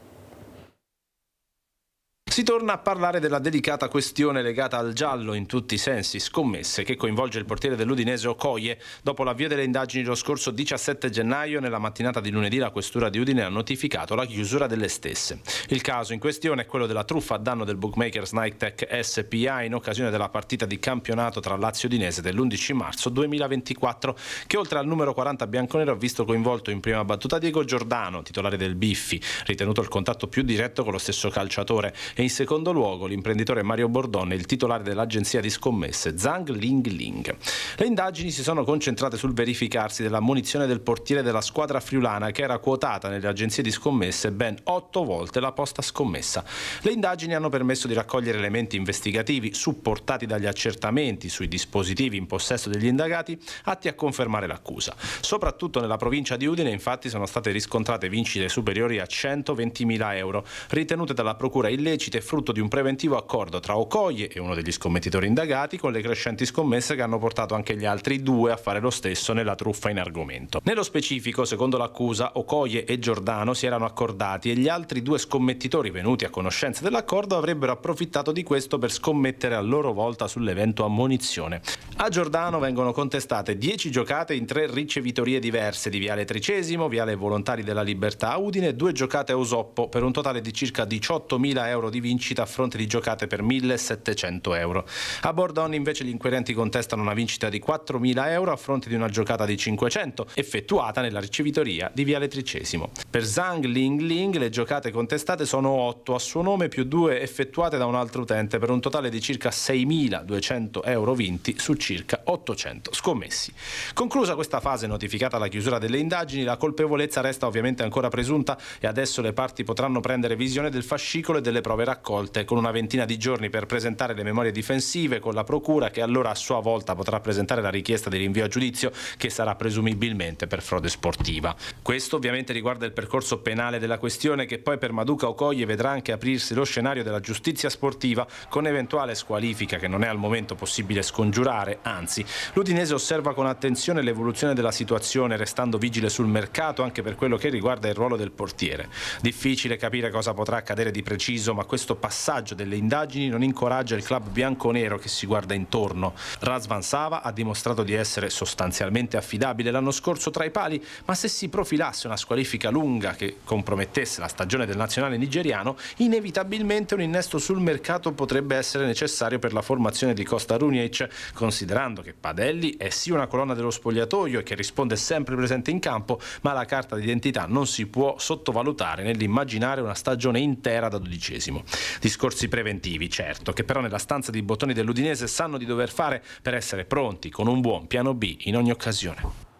Si torna a parlare della delicata questione legata al giallo in tutti i sensi, scommesse, che coinvolge il portiere dell'Udinese Okoye. Dopo l'avvio delle indagini lo scorso 17 gennaio, nella mattinata di lunedì la questura di Udine ha notificato la chiusura delle stesse. Il caso in questione è quello della truffa a danno del bookmaker Snaitech SPA in occasione della partita di campionato tra Lazio e Udinese dell'11 marzo 2024, che oltre al numero 40 bianconero ha visto coinvolto in prima battuta Diego Giordano, titolare del Biffi, ritenuto il contatto più diretto con lo stesso calciatore, e in secondo luogo l'imprenditore Mario Bordone, il titolare dell'agenzia di scommesse Zhang Ling Ling. Le indagini si sono concentrate sul verificarsi della munizione del portiere della squadra friulana, che era quotata nelle agenzie di scommesse ben 8 volte la posta scommessa. Le indagini hanno permesso di raccogliere elementi investigativi supportati dagli accertamenti sui dispositivi in possesso degli indagati, atti a confermare l'accusa. Soprattutto nella provincia di Udine, infatti, sono state riscontrate vincite superiori a 120.000 euro, ritenute dalla procura illecite, frutto di un preventivo accordo tra Okoye e uno degli scommettitori indagati, con le crescenti scommesse che hanno portato anche gli altri due a fare lo stesso nella truffa in argomento. Nello specifico, secondo l'accusa, Okoye e Giordano si erano accordati e gli altri due scommettitori venuti a conoscenza dell'accordo avrebbero approfittato di questo per scommettere a loro volta sull'evento ammonizione. A Giordano vengono contestate 10 giocate in 3 ricevitorie diverse di Viale Tricesimo, Viale Volontari della Libertà a Udine e 2 giocate a Usoppo, per un totale di circa 18.000 euro di vincita a fronte di giocate per 1.700 euro. A Bordone invece gli inquirenti contestano una vincita di 4.000 euro a fronte di una giocata di 500 effettuata nella ricevitoria di Viale Tricesimo. Per Zhang Ling Ling le giocate contestate sono 8 a suo nome più 2 effettuate da un altro utente, per un totale di circa 6.200 euro vinti su circa 800 scommessi. Conclusa questa fase, notificata la chiusura delle indagini, la colpevolezza resta ovviamente ancora presunta e adesso le parti potranno prendere visione del fascicolo e delle prove raccolte, con una ventina di giorni per presentare le memorie difensive, con la procura che allora a sua volta potrà presentare la richiesta di rinvio a giudizio, che sarà presumibilmente per frode sportiva. Questo ovviamente riguarda il percorso penale della questione, che poi per Maduka Okoye vedrà anche aprirsi lo scenario della giustizia sportiva, con eventuale squalifica che non è al momento possibile scongiurare, anzi l'Udinese osserva con attenzione l'evoluzione della situazione, restando vigile sul mercato anche per quello che riguarda il ruolo del portiere. Difficile capire cosa potrà accadere di preciso, ma questo passaggio delle indagini non incoraggia il club bianconero, che si guarda intorno. Razvan Sava ha dimostrato di essere sostanzialmente affidabile l'anno scorso tra i pali, ma se si profilasse una squalifica lunga che compromettesse la stagione del nazionale nigeriano, inevitabilmente un innesto sul mercato potrebbe essere necessario per la formazione di Costa Runic, considerando che Padelli è sì una colonna dello spogliatoio e che risponde sempre presente in campo, ma la carta d'identità non si può sottovalutare nell'immaginare una stagione intera da 12esimo. Discorsi preventivi, certo, che però nella stanza di bottoni dell'Udinese sanno di dover fare per essere pronti con un buon piano B in ogni occasione.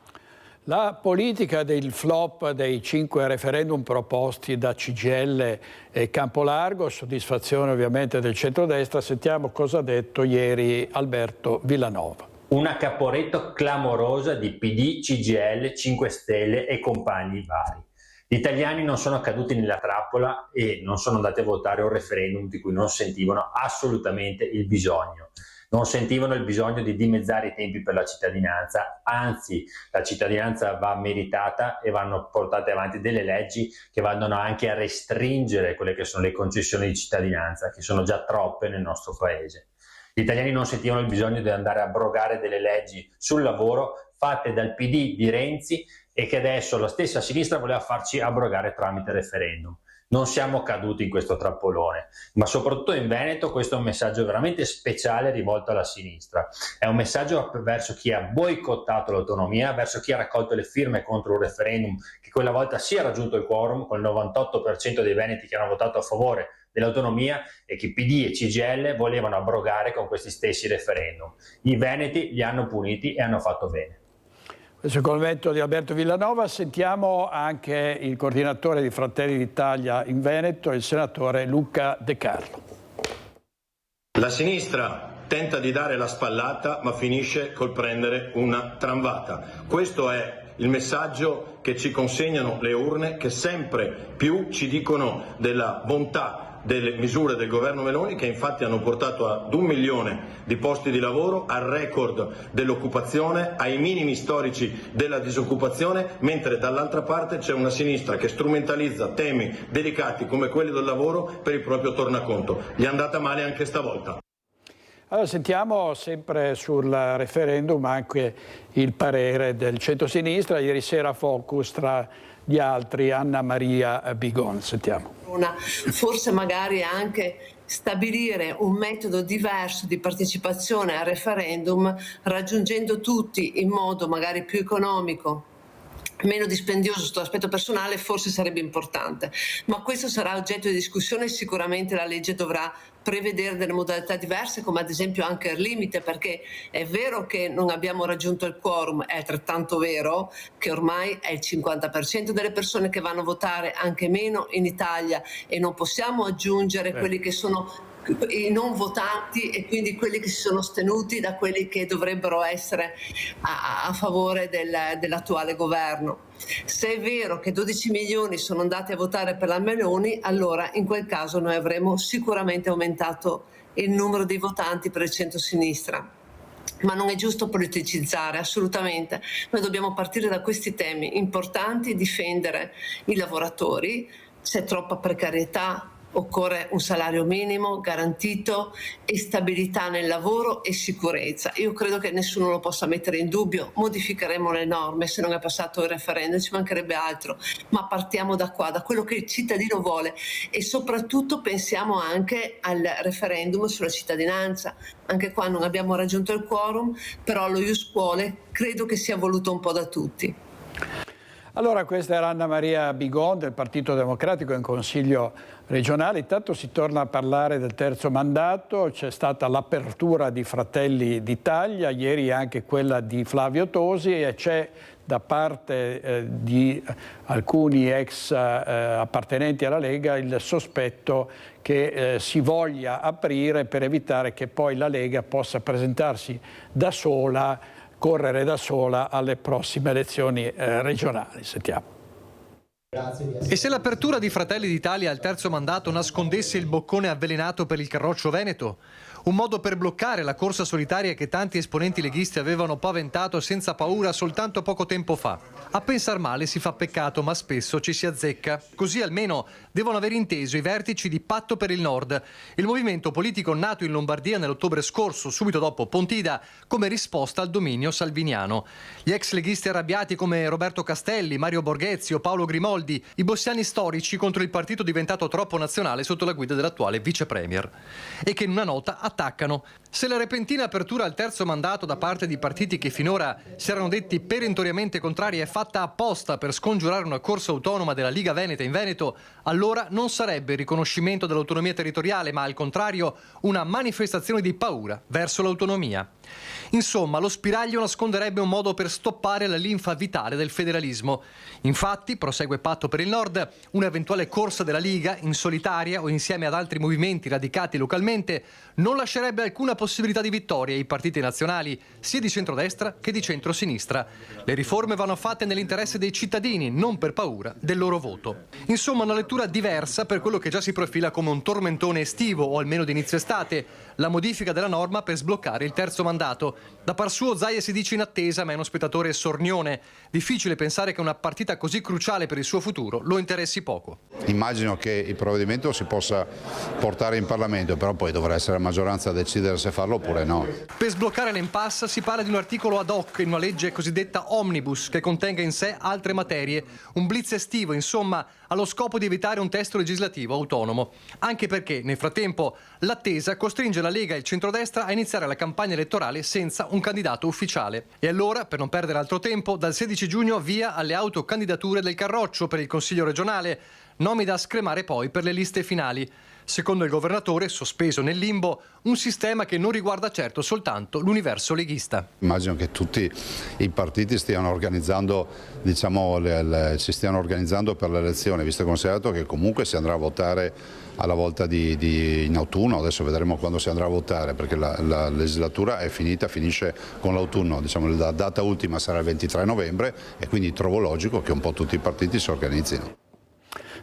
La politica del flop dei 5 referendum proposti da CGIL e Campolargo, soddisfazione ovviamente del centrodestra. Sentiamo cosa ha detto ieri Alberto Villanova. Una Caporetto clamorosa di PD, CGIL, 5 Stelle e compagni vari. Gli italiani non sono caduti nella trappola e non sono andati a votare un referendum di cui non sentivano assolutamente il bisogno. Non sentivano il bisogno di dimezzare i tempi per la cittadinanza, anzi la cittadinanza va meritata e vanno portate avanti delle leggi che vanno anche a restringere quelle che sono le concessioni di cittadinanza, che sono già troppe nel nostro paese. Gli italiani non sentivano il bisogno di andare a abrogare delle leggi sul lavoro fatte dal PD di Renzi e che adesso la stessa sinistra voleva farci abrogare tramite referendum. Non siamo caduti in questo trappolone, ma soprattutto in Veneto questo è un messaggio veramente speciale rivolto alla sinistra. È un messaggio verso chi ha boicottato l'autonomia, verso chi ha raccolto le firme contro un referendum che quella volta sì ha raggiunto il quorum, con il 98% dei veneti che hanno votato a favore dell'autonomia, e che PD e CGIL volevano abrogare con questi stessi referendum. I veneti li hanno puniti e hanno fatto bene. Questo è il commento di Alberto Villanova. Sentiamo anche il coordinatore di Fratelli d'Italia in Veneto, il senatore Luca De Carlo. La sinistra tenta di dare la spallata, ma finisce col prendere una tramvata. Questo è il messaggio che ci consegnano le urne, che sempre più ci dicono della bontà delle misure del governo Meloni, che infatti hanno portato ad 1 milione di posti di lavoro, al record dell'occupazione, ai minimi storici della disoccupazione, mentre dall'altra parte c'è una sinistra che strumentalizza temi delicati come quelli del lavoro per il proprio tornaconto. Gli è andata male anche stavolta. Allora, sentiamo sempre sul referendum anche il parere del centrosinistra. Ieri sera Focus, tra gli altri Anna Maria Bigon. Sentiamo. Forse magari anche stabilire un metodo diverso di partecipazione al referendum, raggiungendo tutti in modo magari più economico, meno dispendioso sotto l'aspetto personale, forse sarebbe importante, ma questo sarà oggetto di discussione e sicuramente la legge dovrà prevedere delle modalità diverse, come ad esempio anche il limite, perché è vero che non abbiamo raggiunto il quorum, è altrettanto vero che ormai è il 50% delle persone che vanno a votare, anche meno in Italia, e non possiamo aggiungere quelli che sono i non votanti e quindi quelli che si sono astenuti da quelli che dovrebbero essere a favore dell'attuale governo. Se è vero che 12 milioni sono andati a votare per la Meloni, allora in quel caso noi avremo sicuramente aumentato il numero dei votanti per il centro-sinistra. Ma non è giusto politicizzare, assolutamente. Noi dobbiamo partire da questi temi importanti, difendere i lavoratori. C'è troppa precarietà, occorre un salario minimo garantito e stabilità nel lavoro e sicurezza. Io credo che nessuno lo possa mettere in dubbio. Modificheremo le norme se non è passato il referendum, ci mancherebbe altro, ma partiamo da qua, da quello che il cittadino vuole, e soprattutto pensiamo anche al referendum sulla cittadinanza. Anche qua non abbiamo raggiunto il quorum, però lo Ius Scholae credo che sia voluto un po' da tutti. Allora, questa era Anna Maria Bigon del Partito Democratico in Consiglio regionale. Intanto si torna a parlare del terzo mandato, c'è stata l'apertura di Fratelli d'Italia, ieri anche quella di Flavio Tosi, e c'è da parte di alcuni ex appartenenti alla Lega il sospetto che si voglia aprire per evitare che poi la Lega possa presentarsi da sola, correre da sola alle prossime elezioni regionali. Sentiamo. E se l'apertura di Fratelli d'Italia al terzo mandato nascondesse il boccone avvelenato per il Carroccio Veneto? Un modo per bloccare la corsa solitaria che tanti esponenti leghisti avevano paventato senza paura soltanto poco tempo fa. A pensar male si fa peccato, ma spesso ci si azzecca. Così almeno devono aver inteso i vertici di Patto per il Nord, il movimento politico nato in Lombardia nell'ottobre scorso, subito dopo Pontida, come risposta al dominio salviniano. Gli ex leghisti arrabbiati come Roberto Castelli, Mario Borghezio, Paolo Grimoldi, i bossiani storici contro il partito diventato troppo nazionale sotto la guida dell'attuale vice premier, e che in una nota attaccano. Se la repentina apertura al terzo mandato da parte di partiti che finora si erano detti perentoriamente contrari è fatta apposta per scongiurare una corsa autonoma della Liga Veneta in Veneto, allora non sarebbe il riconoscimento dell'autonomia territoriale, ma al contrario una manifestazione di paura verso l'autonomia. Insomma, lo spiraglio nasconderebbe un modo per stoppare la linfa vitale del federalismo. Infatti, prosegue Patto per il Nord, un'eventuale corsa della Liga, in solitaria o insieme ad altri movimenti radicati localmente, non lascerebbe alcuna possibilità di vittoria ai partiti nazionali, sia di centrodestra che di centrosinistra. Le riforme vanno fatte nell'interesse dei cittadini, non per paura del loro voto. Insomma, una lettura diversa per quello che già si profila come un tormentone estivo, o almeno di inizio estate, la modifica della norma per sbloccare il terzo mandato. Da par suo Zaia si dice in attesa, ma è uno spettatore sornione. Difficile pensare che una partita così cruciale per il suo futuro lo interessi poco. Immagino che il provvedimento si possa portare in Parlamento, però poi dovrà essere la maggioranza a decidere se farlo oppure no. Per sbloccare l'impasse si parla di un articolo ad hoc in una legge cosiddetta omnibus che contenga in sé altre materie, un blitz estivo, insomma, allo scopo di evitare un testo legislativo autonomo. Anche perché, nel frattempo, l'attesa costringe la Lega e il centrodestra a iniziare la campagna elettorale senza un candidato ufficiale. E allora, per non perdere altro tempo, dal 16 giugno via alle autocandidature del Carroccio per il Consiglio regionale, nomi da scremare poi per le liste finali. Secondo il governatore, sospeso nel limbo, un sistema che non riguarda certo soltanto l'universo leghista. Immagino che tutti i partiti stiano organizzando, si stiano organizzando per le elezioni, visto e considerato che comunque si andrà a votare alla volta in autunno. Adesso vedremo quando si andrà a votare, perché la legislatura è finita, finisce con l'autunno. La data ultima sarà il 23 novembre e quindi trovo logico che un po' tutti i partiti si organizzino.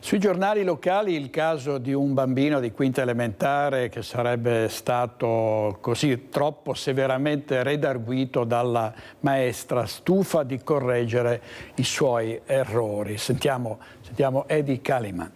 Sui giornali locali il caso di un bambino di quinta elementare che sarebbe stato così troppo severamente redarguito dalla maestra, stufa di correggere i suoi errori. Sentiamo Edi Kaliman.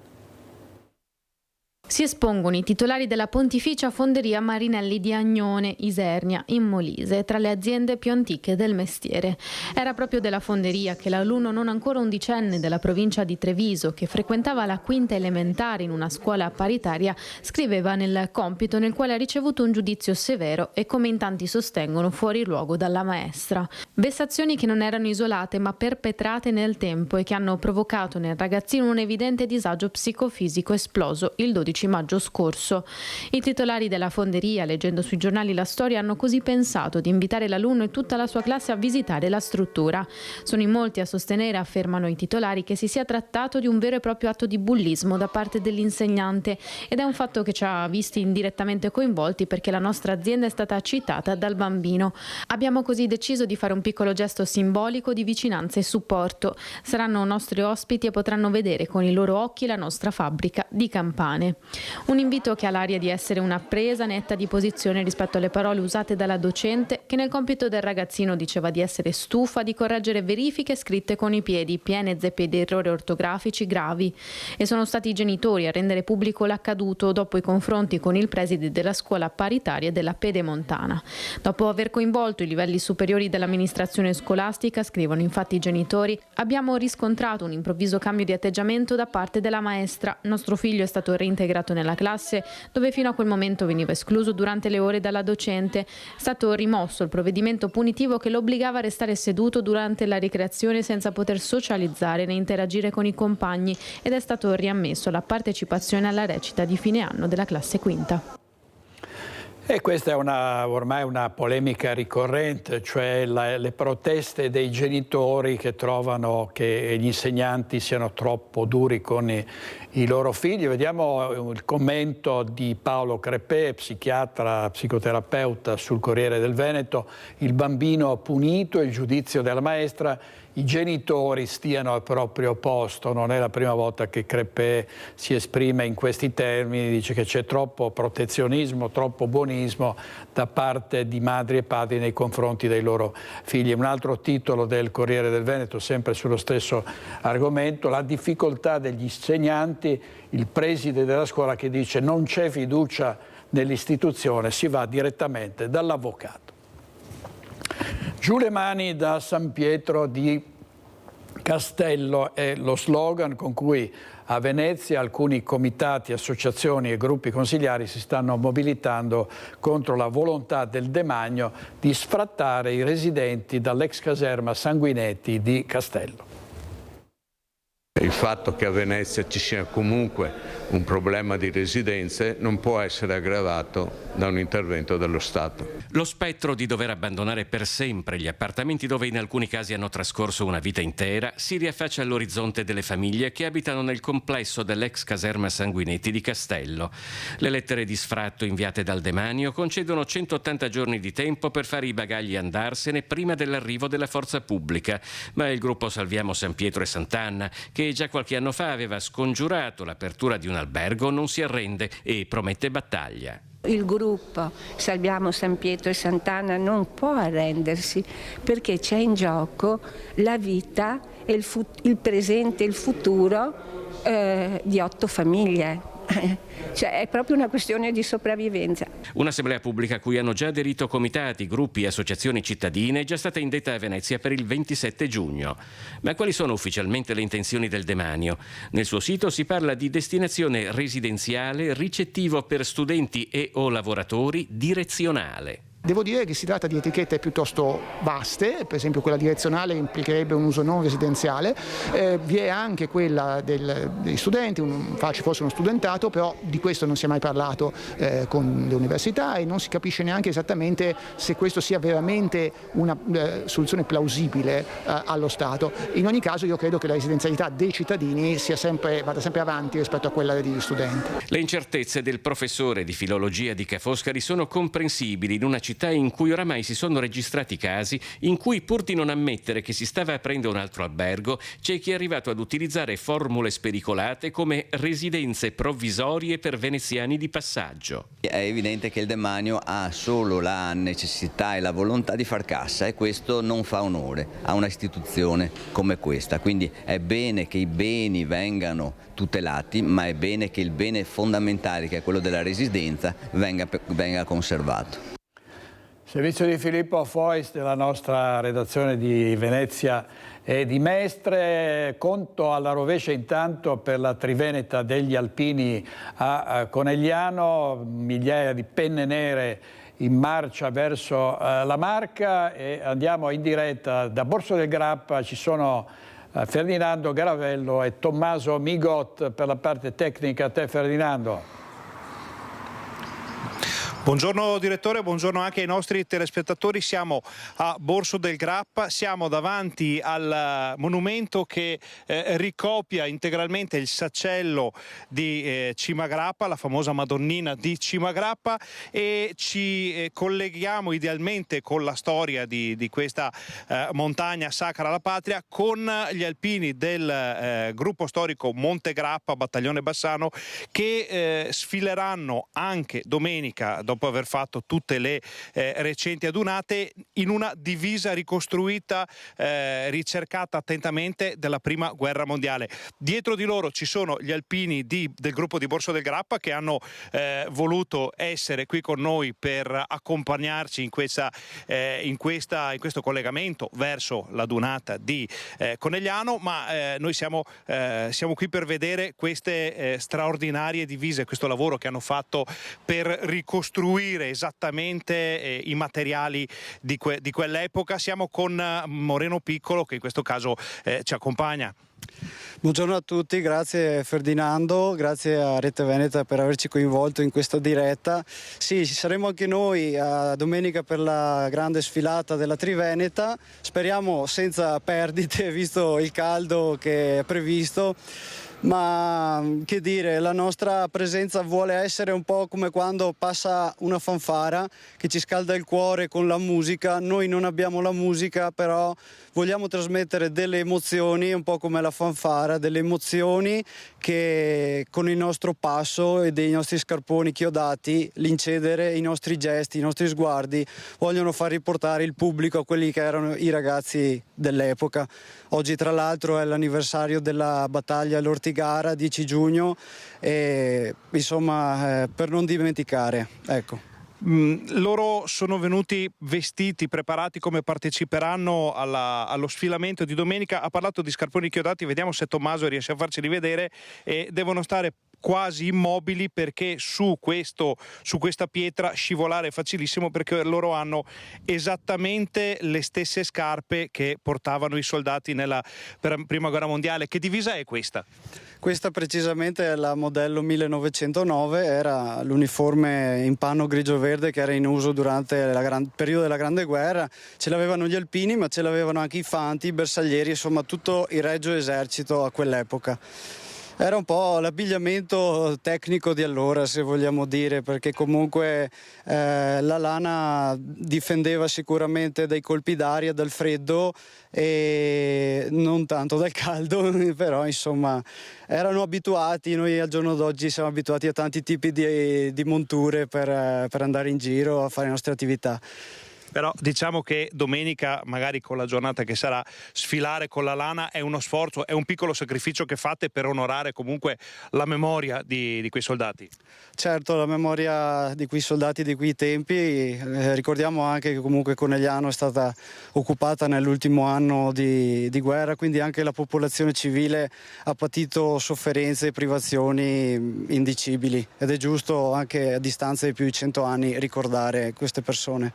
Si espongono i titolari della Pontificia Fonderia Marinelli di Agnone, Isernia, in Molise, tra le aziende più antiche del mestiere. Era proprio della fonderia che l'alunno non ancora undicenne della provincia di Treviso, che frequentava la quinta elementare in una scuola paritaria, scriveva nel compito nel quale ha ricevuto un giudizio severo e, come in tanti sostengono, fuori luogo dalla maestra. Vessazioni che non erano isolate ma perpetrate nel tempo e che hanno provocato nel ragazzino un evidente disagio psicofisico esploso il 12 maggio scorso. I titolari della fonderia, leggendo sui giornali la storia, hanno così pensato di invitare l'alunno e tutta la sua classe a visitare la struttura. Sono in molti a sostenere, affermano i titolari, che si sia trattato di un vero e proprio atto di bullismo da parte dell'insegnante, ed è un fatto che ci ha visti indirettamente coinvolti perché la nostra azienda è stata citata dal bambino. Abbiamo così deciso di fare un piccolo gesto simbolico di vicinanza e supporto. Saranno nostri ospiti e potranno vedere con i loro occhi la nostra fabbrica di campane. Un invito che ha l'aria di essere una presa netta di posizione rispetto alle parole usate dalla docente, che nel compito del ragazzino diceva di essere stufa di correggere verifiche scritte con i piedi, piene zeppe di errori ortografici gravi. E sono stati i genitori a rendere pubblico l'accaduto dopo i confronti con il preside della scuola paritaria della Pedemontana. Dopo aver coinvolto i livelli superiori dell'amministrazione scolastica, scrivono infatti i genitori, abbiamo riscontrato un improvviso cambio di atteggiamento da parte della maestra. Nostro figlio è stato reintegrato nella classe dove fino a quel momento veniva escluso durante le ore dalla docente. È stato rimosso il provvedimento punitivo che lo obbligava a restare seduto durante la ricreazione senza poter socializzare né interagire con i compagni, ed è stato riammesso la partecipazione alla recita di fine anno della classe quinta. E questa è ormai una polemica ricorrente, cioè le proteste dei genitori che trovano che gli insegnanti siano troppo duri con i loro figli. Vediamo il commento di Paolo Crepè, psichiatra, psicoterapeuta, sul Corriere del Veneto. Il bambino punito, il giudizio della maestra. I genitori stiano al proprio posto. Non è la prima volta che Crepè si esprime in questi termini, dice che c'è troppo protezionismo, troppo buonismo da parte di madri e padri nei confronti dei loro figli. Un altro titolo del Corriere del Veneto, sempre sullo stesso argomento, la difficoltà degli insegnanti, il preside della scuola che dice non c'è fiducia nell'istituzione, si va direttamente dall'avvocato. Giù le mani da San Pietro di Castello è lo slogan con cui a Venezia alcuni comitati, associazioni e gruppi consigliari si stanno mobilitando contro la volontà del demanio di sfrattare i residenti dall'ex caserma Sanguinetti di Castello. Il fatto che a Venezia ci sia comunque un problema di residenze non può essere aggravato da un intervento dello Stato. Lo spettro di dover abbandonare per sempre gli appartamenti dove in alcuni casi hanno trascorso una vita intera si riaffaccia all'orizzonte delle famiglie che abitano nel complesso dell'ex caserma Sanguinetti di Castello. Le lettere di sfratto inviate dal demanio concedono 180 giorni di tempo per fare i bagagli andarsene prima dell'arrivo della forza pubblica, ma il gruppo Salviamo San Pietro e Sant'Anna, che già qualche anno fa aveva scongiurato l'apertura di un albergo, non si arrende e promette battaglia. Il gruppo Salviamo San Pietro e Sant'Anna non può arrendersi perché c'è in gioco la vita, e il presente e il futuro di 8 famiglie. Cioè, è proprio una questione di sopravvivenza. Un'assemblea pubblica a cui hanno già aderito comitati, gruppi e associazioni cittadine è già stata indetta a Venezia per il 27 giugno. Ma quali sono ufficialmente le intenzioni del demanio? Nel suo sito si parla di destinazione residenziale, ricettivo per studenti e o lavoratori, direzionale. Devo dire che si tratta di etichette piuttosto vaste, per esempio quella direzionale implicherebbe un uso non residenziale, vi è anche quella degli studenti, forse uno studentato, però di questo non si è mai parlato con le università e non si capisce neanche esattamente se questo sia veramente una soluzione plausibile allo Stato. In ogni caso io credo che la residenzialità dei cittadini vada sempre avanti rispetto a quella degli studenti. Le incertezze del professore di filologia di Ca' Foscari sono comprensibili in una città città in cui oramai si sono registrati casi in cui, pur di non ammettere che si stava aprendo un altro albergo, c'è chi è arrivato ad utilizzare formule spericolate come residenze provvisorie per veneziani di passaggio. È evidente che il demanio ha solo la necessità e la volontà di far cassa, e questo non fa onore a una istituzione come questa. Quindi è bene che i beni vengano tutelati, ma è bene che il bene fondamentale, che è quello della residenza, venga conservato. Servizio di Filippo Fois della nostra redazione di Venezia e di Mestre. Conto alla rovescia intanto per la Triveneta degli Alpini a Conegliano, migliaia di penne nere in marcia verso la Marca, e andiamo in diretta da Borso del Grappa. Ci sono Ferdinando Garavello e Tommaso Migot per la parte tecnica. A te, Ferdinando. Buongiorno direttore, buongiorno anche ai nostri telespettatori. Siamo a Borso del Grappa, siamo davanti al monumento che ricopia integralmente il saccello di Cima Grappa, la famosa Madonnina di Cima Grappa, e ci colleghiamo idealmente con la storia di questa montagna sacra alla patria, con gli alpini del gruppo storico Monte Grappa, Battaglione Bassano, che sfileranno anche domenica, dopo aver fatto tutte le recenti adunate, in una divisa ricostruita, ricercata attentamente della Prima Guerra Mondiale. Dietro di loro ci sono gli alpini del gruppo di Borso del Grappa, che hanno voluto essere qui con noi per accompagnarci in questo collegamento verso la dunata di Conegliano, ma noi siamo qui per vedere queste straordinarie divise, questo lavoro che hanno fatto per ricostruire esattamente i materiali di quell'epoca. Siamo con Moreno Piccolo, che in questo caso ci accompagna. Buongiorno a tutti, grazie Ferdinando, grazie a Rete Veneta per averci coinvolto in questa diretta. Sì, ci saremo anche noi domenica per la grande sfilata della Triveneta, speriamo senza perdite visto il caldo che è previsto. Ma che dire, la nostra presenza vuole essere un po' come quando passa una fanfara che ci scalda il cuore con la musica. Noi non abbiamo la musica, però vogliamo trasmettere delle emozioni, un po' come la fanfara, delle emozioni che con il nostro passo e dei nostri scarponi chiodati, l'incedere, i nostri gesti, i nostri sguardi vogliono far riportare il pubblico a quelli che erano i ragazzi dell'epoca. Oggi tra l'altro è l'anniversario della battaglia all'Ortigara, 10 giugno, e insomma per non dimenticare, ecco. Loro sono venuti vestiti, preparati come parteciperanno allo sfilamento di domenica. Ha parlato di scarponi chiodati, vediamo se Tommaso riesce a farceli vedere, e devono stare quasi immobili perché su questa pietra scivolare è facilissimo, perché loro hanno esattamente le stesse scarpe che portavano i soldati nella Prima Guerra Mondiale. Che divisa è questa? Questa precisamente è la modello 1909, era l'uniforme in panno grigio-verde che era in uso durante il periodo della Grande Guerra. Ce l'avevano gli alpini, ma ce l'avevano anche i fanti, i bersaglieri, insomma tutto il Regio Esercito a quell'epoca. Era un po' l'abbigliamento tecnico di allora, se vogliamo dire, perché comunque la lana difendeva sicuramente dai colpi d'aria, dal freddo e non tanto dal caldo, però insomma erano abituati. Noi al giorno d'oggi siamo abituati a tanti tipi di monture per andare in giro a fare le nostre attività. Però diciamo che domenica, magari con la giornata che sarà, sfilare con la lana è uno sforzo, è un piccolo sacrificio che fate per onorare comunque la memoria di quei soldati. Certo, la memoria di quei soldati di quei tempi. Ricordiamo anche che comunque Conegliano è stata occupata nell'ultimo anno di guerra, quindi anche la popolazione civile ha patito sofferenze e privazioni indicibili, ed è giusto anche a distanza di più di 100 anni ricordare queste persone.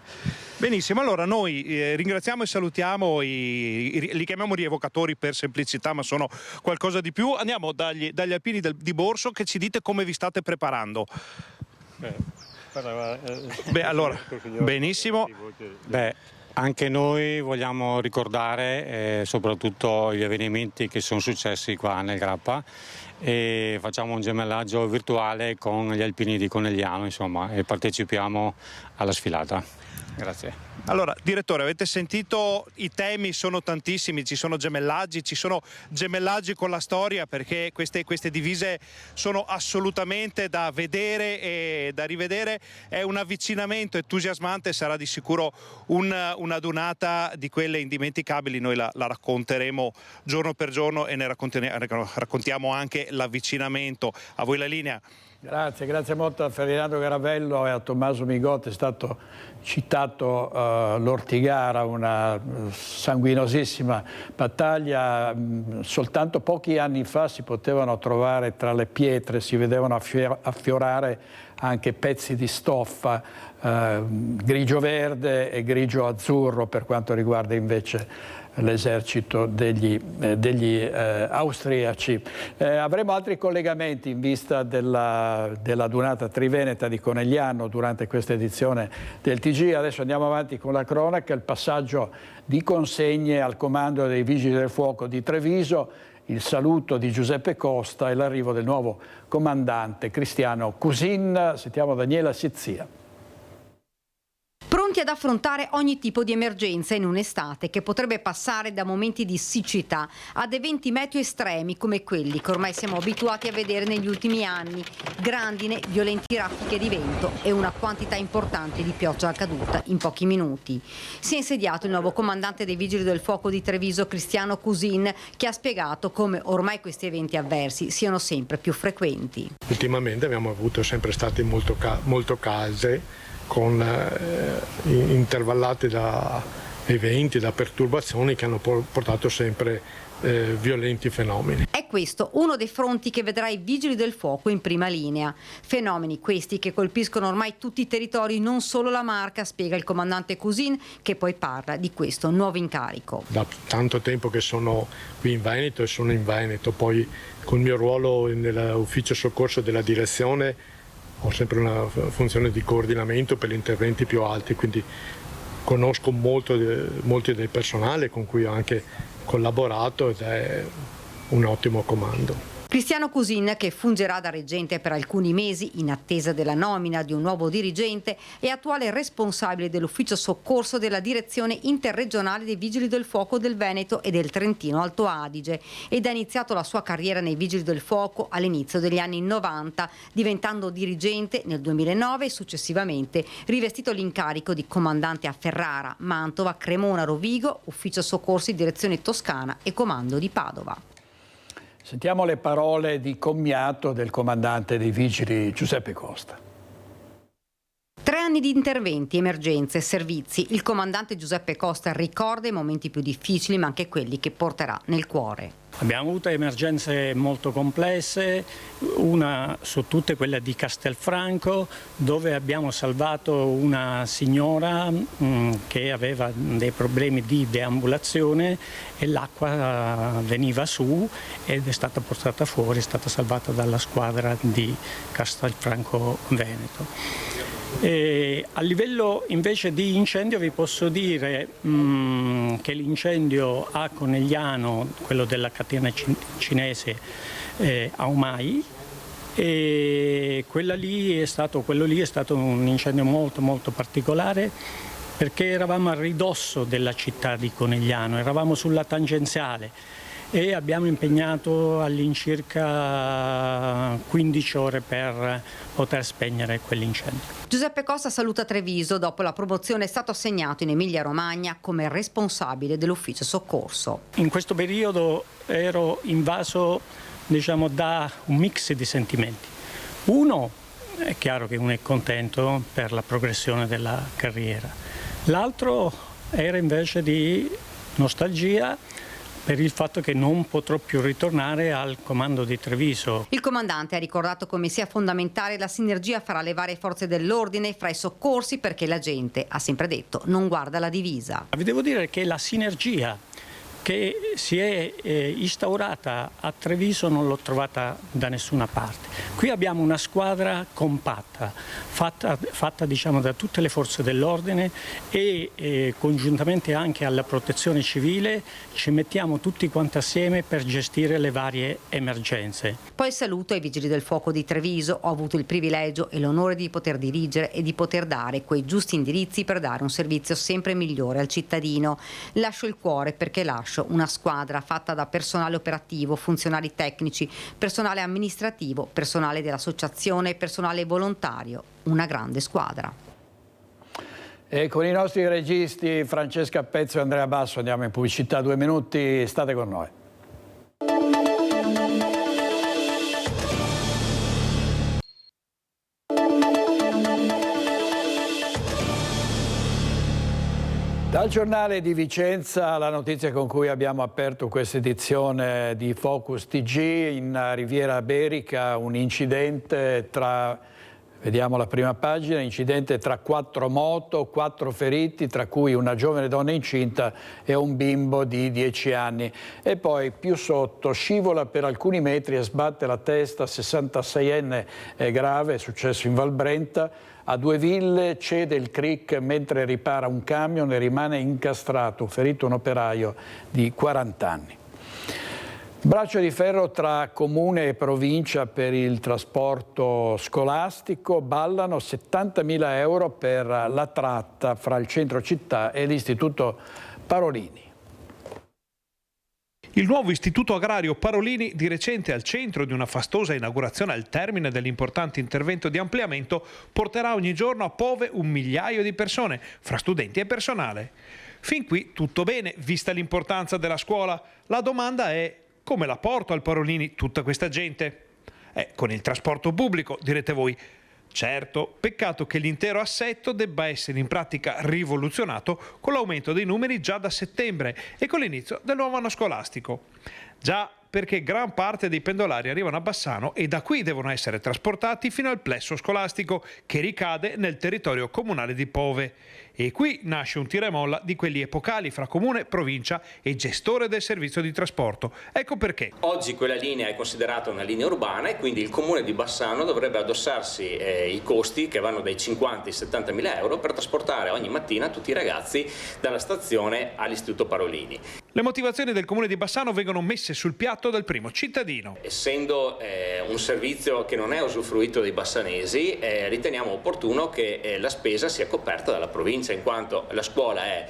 Benissimo, allora noi ringraziamo e salutiamo, li chiamiamo rievocatori per semplicità, ma sono qualcosa di più. Andiamo dagli alpini di Borso, che ci dite come vi state preparando. Allora, benissimo. Anche noi vogliamo ricordare soprattutto gli avvenimenti che sono successi qua nel Grappa, e facciamo un gemellaggio virtuale con gli alpini di Conegliano, insomma, e partecipiamo alla sfilata. Grazie. Allora, direttore, avete sentito, i temi sono tantissimi, ci sono gemellaggi con la storia, perché queste divise sono assolutamente da vedere e da rivedere. È un avvicinamento entusiasmante, sarà di sicuro una donata di quelle indimenticabili. Noi la racconteremo giorno per giorno e ne raccontiamo anche l'avvicinamento. A voi la linea. Grazie molto a Ferdinando Garavello e a Tommaso Migotti. È stato citato l'Ortigara, una sanguinosissima battaglia. Soltanto pochi anni fa si potevano trovare tra le pietre, si vedevano affiorare anche pezzi di stoffa grigio-verde e grigio-azzurro per quanto riguarda invece l'esercito degli austriaci. Avremo altri collegamenti in vista della Dunata Triveneta di Conegliano durante questa edizione del TG. Adesso andiamo avanti con la cronaca, il passaggio di consegne al comando dei Vigili del Fuoco di Treviso, il saluto di Giuseppe Costa e l'arrivo del nuovo comandante Cristiano Cusin. Sentiamo Daniela Sizzia. Pronti ad affrontare ogni tipo di emergenza in un'estate che potrebbe passare da momenti di siccità ad eventi meteo estremi come quelli che ormai siamo abituati a vedere negli ultimi anni: grandine, violenti raffiche di vento e una quantità importante di pioggia caduta in pochi minuti. Si è insediato il nuovo comandante dei Vigili del Fuoco di Treviso, Cristiano Cusin, che ha spiegato come ormai questi eventi avversi siano sempre più frequenti. Ultimamente abbiamo avuto sempre stati molto calde, con intervallate da eventi, da perturbazioni che hanno portato sempre violenti fenomeni. È questo uno dei fronti che vedrà i Vigili del Fuoco in prima linea. Fenomeni questi che colpiscono ormai tutti i territori, non solo la Marca, spiega il comandante Cusin, che poi parla di questo nuovo incarico. Da tanto tempo che sono qui in Veneto e sono in Veneto, poi col mio ruolo nell'ufficio soccorso della direzione ho sempre una funzione di coordinamento per gli interventi più alti, quindi conosco molti del personale con cui ho anche collaborato ed è un ottimo comando. Cristiano Cusin, che fungerà da reggente per alcuni mesi in attesa della nomina di un nuovo dirigente, è attuale responsabile dell'ufficio soccorso della direzione interregionale dei Vigili del Fuoco del Veneto e del Trentino Alto Adige ed ha iniziato la sua carriera nei Vigili del Fuoco all'inizio degli anni 90, diventando dirigente nel 2009 e successivamente rivestito l'incarico di comandante a Ferrara, Mantova, Cremona, Rovigo, ufficio soccorsi direzione Toscana e comando di Padova. Sentiamo le parole di commiato del comandante dei Vigili Giuseppe Costa. 3 anni di interventi, emergenze, servizi. Il comandante Giuseppe Costa ricorda i momenti più difficili, ma anche quelli che porterà nel cuore. Abbiamo avuto emergenze molto complesse, una su tutte quella di Castelfranco, dove abbiamo salvato una signora che aveva dei problemi di deambulazione e l'acqua veniva su ed è stata portata fuori, è stata salvata dalla squadra di Castelfranco Veneto. E a livello invece di incendio vi posso dire che l'incendio a Conegliano, quello della catena cinese Aomai, e quello lì è stato un incendio molto particolare, perché eravamo a ridosso della città di Conegliano, eravamo sulla tangenziale e abbiamo impegnato all'incirca 15 ore per poter spegnere quell'incendio. Giuseppe Costa saluta Treviso. Dopo la promozione è stato assegnato in Emilia-Romagna come responsabile dell'ufficio soccorso. In questo periodo ero invaso, da un mix di sentimenti. Uno, è chiaro che uno è contento per la progressione della carriera. L'altro era invece di nostalgia per il fatto che non potrò più ritornare al comando di Treviso. Il comandante ha ricordato come sia fondamentale la sinergia fra le varie forze dell'ordine, fra i soccorsi, perché la gente, ha sempre detto, non guarda la divisa. Vi devo dire che la sinergia che si è instaurata a Treviso non l'ho trovata da nessuna parte. Qui abbiamo una squadra compatta, fatta diciamo, da tutte le forze dell'ordine e congiuntamente anche alla protezione civile ci mettiamo tutti quanti assieme per gestire le varie emergenze. Poi saluto ai Vigili del Fuoco di Treviso. Ho avuto il privilegio e l'onore di poter dirigere e di poter dare quei giusti indirizzi per dare un servizio sempre migliore al cittadino. Lascio il cuore perché lascio una squadra fatta da personale operativo, funzionari tecnici, personale amministrativo, personale dell'associazione e personale volontario. Una grande squadra. E con i nostri registi Francesca Pezzo e Andrea Basso andiamo in pubblicità, 2 minuti, state con noi. Dal giornale di Vicenza la notizia con cui abbiamo aperto questa edizione di Focus TG. In Riviera Berica un incidente vediamo la prima pagina, incidente tra 4 moto, 4 feriti, tra cui una giovane donna incinta e un bimbo di 10 anni. E poi più sotto, scivola per alcuni metri e sbatte la testa, 66enne è grave, è successo in Val Brenta. A Due Ville cede il crick mentre ripara un camion e rimane incastrato, ferito un operaio di 40 anni. Braccio di ferro tra comune e provincia per il trasporto scolastico, ballano 70.000 euro per la tratta fra il centro città e l'istituto Parolini. Il nuovo istituto agrario Parolini, di recente al centro di una fastosa inaugurazione al termine dell'importante intervento di ampliamento, porterà ogni giorno a Pove 1 migliaio di persone, fra studenti e personale. Fin qui tutto bene, vista l'importanza della scuola. La domanda è: come la porto al Parolini tutta questa gente? Con il trasporto pubblico, direte voi. Certo, peccato che l'intero assetto debba essere in pratica rivoluzionato con l'aumento dei numeri già da settembre e con l'inizio del nuovo anno scolastico. Già, perché gran parte dei pendolari arrivano a Bassano e da qui devono essere trasportati fino al plesso scolastico che ricade nel territorio comunale di Pove. E qui nasce un tira e molla di quelli epocali fra comune, provincia e gestore del servizio di trasporto. Ecco perché. Oggi quella linea è considerata una linea urbana e quindi il comune di Bassano dovrebbe addossarsi i costi che vanno dai 50 ai 70.000 euro per trasportare ogni mattina tutti i ragazzi dalla stazione all'istituto Parolini. Le motivazioni del comune di Bassano vengono messe sul piatto del primo cittadino. Essendo un servizio che non è usufruito dai bassanesi, riteniamo opportuno che la spesa sia coperta dalla provincia, in quanto la scuola è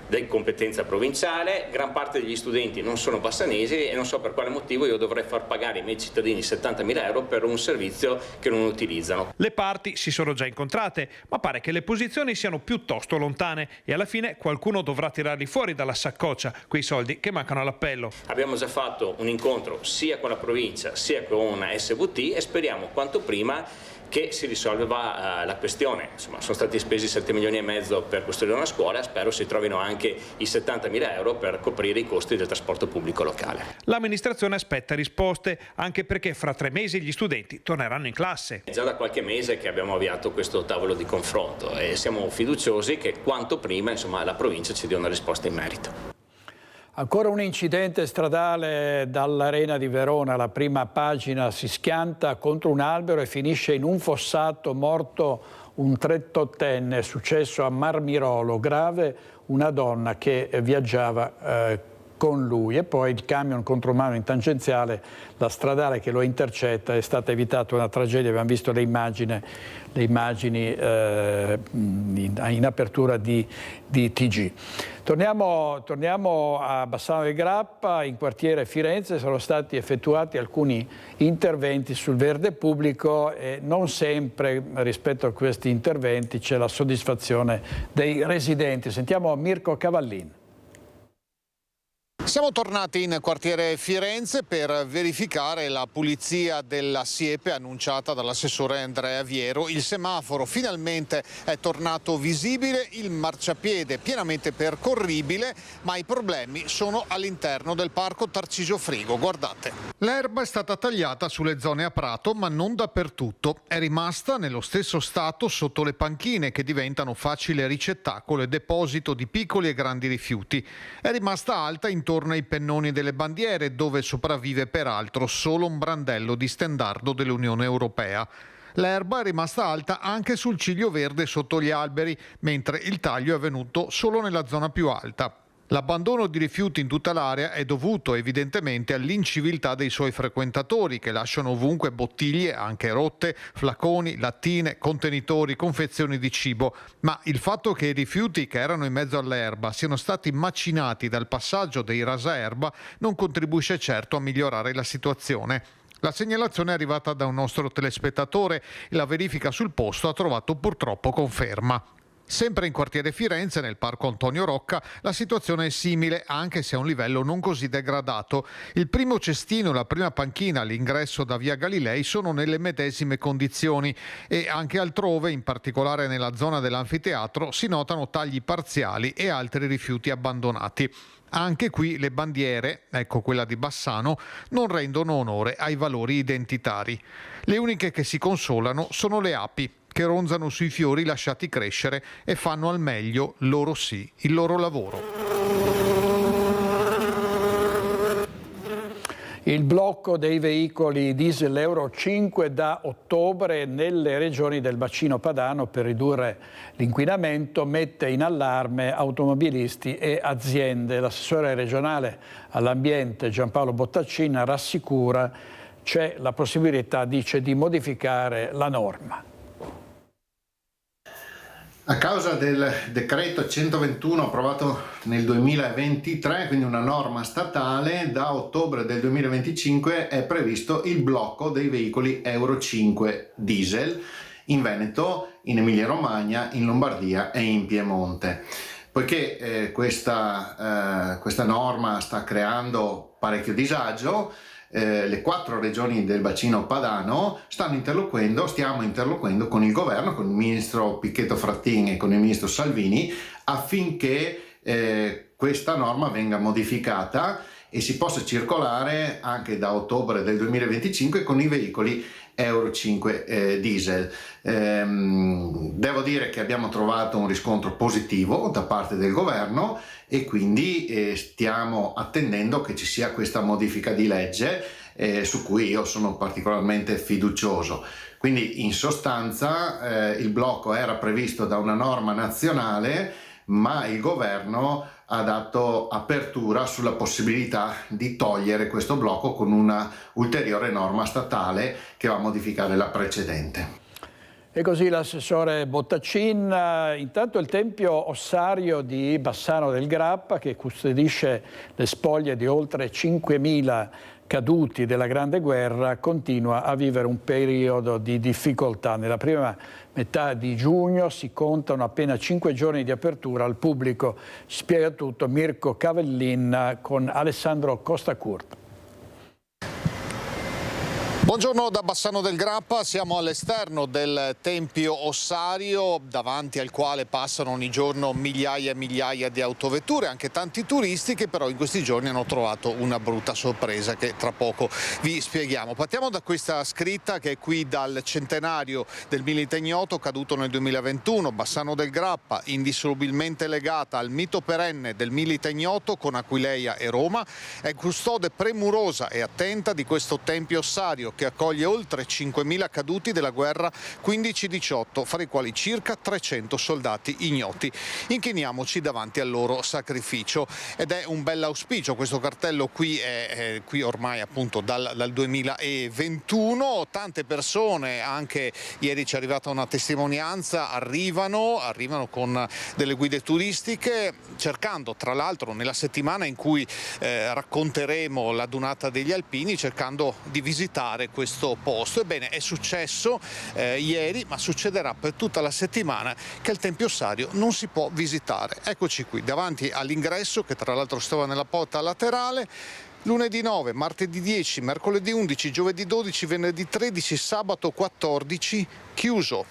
di competenza provinciale, gran parte degli studenti non sono bassanesi e non so per quale motivo io dovrei far pagare ai miei cittadini 70.000 euro per un servizio che non utilizzano. Le parti si sono già incontrate, ma pare che le posizioni siano piuttosto lontane e alla fine qualcuno dovrà tirarli fuori dalla saccoccia quei soldi che mancano all'appello. Abbiamo già fatto un incontro sia con la provincia sia con SVT e speriamo quanto prima che si risolva la questione. Insomma, sono stati spesi 7 milioni e mezzo per costruire una scuola, spero si trovino anche i 70.000 euro per coprire i costi del trasporto pubblico locale. L'amministrazione aspetta risposte, anche perché fra 3 mesi gli studenti torneranno in classe. È già da qualche mese che abbiamo avviato questo tavolo di confronto e siamo fiduciosi che quanto prima la provincia ci dia una risposta in merito. Ancora un incidente stradale dall'Arena di Verona, la prima pagina, si schianta contro un albero e finisce in un fossato, morto un 38enne, successo a Marmirolo, grave una donna che viaggiava con lui. E poi il camion contromano in tangenziale, la stradale che lo intercetta, è stata evitata una tragedia, abbiamo visto le immagini in apertura di TG. Torniamo a Bassano del Grappa, in quartiere Firenze sono stati effettuati alcuni interventi sul verde pubblico e non sempre rispetto a questi interventi c'è la soddisfazione dei residenti. Sentiamo Mirko Cavallin. Siamo tornati in quartiere Firenze per verificare la pulizia della siepe annunciata dall'assessore Andrea Viero. Il semaforo finalmente è tornato visibile, il marciapiede pienamente percorribile, ma i problemi sono all'interno del parco Tarcisio Frigo. Guardate. L'erba è stata tagliata sulle zone a prato, ma non dappertutto. È rimasta nello stesso stato sotto le panchine, che diventano facile ricettacolo e deposito di piccoli e grandi rifiuti. È rimasta alta intorno intorno ai pennoni delle bandiere, dove sopravvive peraltro solo un brandello di stendardo dell'Unione Europea. L'erba è rimasta alta anche sul ciglio verde sotto gli alberi, mentre il taglio è avvenuto solo nella zona più alta. L'abbandono di rifiuti in tutta l'area è dovuto evidentemente all'inciviltà dei suoi frequentatori, che lasciano ovunque bottiglie, anche rotte, flaconi, lattine, contenitori, confezioni di cibo. Ma il fatto che i rifiuti che erano in mezzo all'erba siano stati macinati dal passaggio dei rasaerba non contribuisce certo a migliorare la situazione. La segnalazione è arrivata da un nostro telespettatore e la verifica sul posto ha trovato purtroppo conferma. Sempre in quartiere Firenze, nel parco Antonio Rocca, la situazione è simile, anche se a un livello non così degradato. Il primo cestino e la prima panchina all'ingresso da via Galilei sono nelle medesime condizioni e anche altrove, in particolare nella zona dell'anfiteatro, si notano tagli parziali e altri rifiuti abbandonati. Anche qui le bandiere, ecco quella di Bassano, non rendono onore ai valori identitari. Le uniche che si consolano sono le api, che ronzano sui fiori lasciati crescere e fanno al meglio, loro sì, il loro lavoro. Il blocco dei veicoli diesel Euro 5 da ottobre nelle regioni del bacino padano per ridurre l'inquinamento mette in allarme automobilisti e aziende. L'assessore regionale all'ambiente Giampaolo Bottaccin rassicura c'è la possibilità, dice, di modificare la norma. A causa del decreto 121 approvato nel 2023, quindi una norma statale, da ottobre del 2025 è previsto il blocco dei veicoli Euro 5 diesel in Veneto, in Emilia-Romagna, in Lombardia e in Piemonte. Poiché questa norma sta creando parecchio disagio, le 4 regioni del bacino padano stiamo interloquendo con il governo, con il ministro Pichetto Fratin e con il ministro Salvini, affinché questa norma venga modificata e si possa circolare anche da ottobre del 2025 con i veicoli Euro 5 diesel. Devo dire che abbiamo trovato un riscontro positivo da parte del governo e quindi stiamo attendendo che ci sia questa modifica di legge su cui io sono particolarmente fiducioso. Quindi in sostanza il blocco era previsto da una norma nazionale, ma il governo ha dato apertura sulla possibilità di togliere questo blocco con una ulteriore norma statale che va a modificare la precedente. E così l'assessore Bottaccin. Intanto il tempio ossario di Bassano del Grappa, che custodisce le spoglie di oltre 5.000 caduti della Grande Guerra, continua a vivere un periodo di difficoltà. Nella prima metà di giugno si contano appena 5 giorni di apertura al pubblico. Spiega tutto Mirko Cavellin con Alessandro Costacurta. Buongiorno da Bassano del Grappa, siamo all'esterno del tempio ossario, davanti al quale passano ogni giorno migliaia e migliaia di autovetture, anche tanti turisti che però in questi giorni hanno trovato una brutta sorpresa che tra poco vi spieghiamo. Partiamo da questa scritta che è qui dal centenario del Milite Ignoto caduto nel 2021, Bassano del Grappa, indissolubilmente legata al mito perenne del Milite Ignoto con Aquileia e Roma, è custode premurosa e attenta di questo tempio ossario che accoglie oltre 5.000 caduti della guerra 15-18, fra i quali circa 300 soldati ignoti. Inchiniamoci davanti al loro sacrificio ed è un bell'auspicio. Questo cartello qui è qui ormai appunto dal 2021. Tante persone, anche ieri ci è arrivata una testimonianza, arrivano con delle guide turistiche, cercando tra l'altro nella settimana in cui racconteremo la Dunata degli Alpini, cercando di visitare questo posto. Ebbene, è successo ieri, ma succederà per tutta la settimana, che il tempio ossario non si può visitare. Eccoci qui davanti all'ingresso, che tra l'altro stava nella porta laterale. Lunedì 9, martedì 10, mercoledì 11, giovedì 12, venerdì 13, sabato 14 chiuso.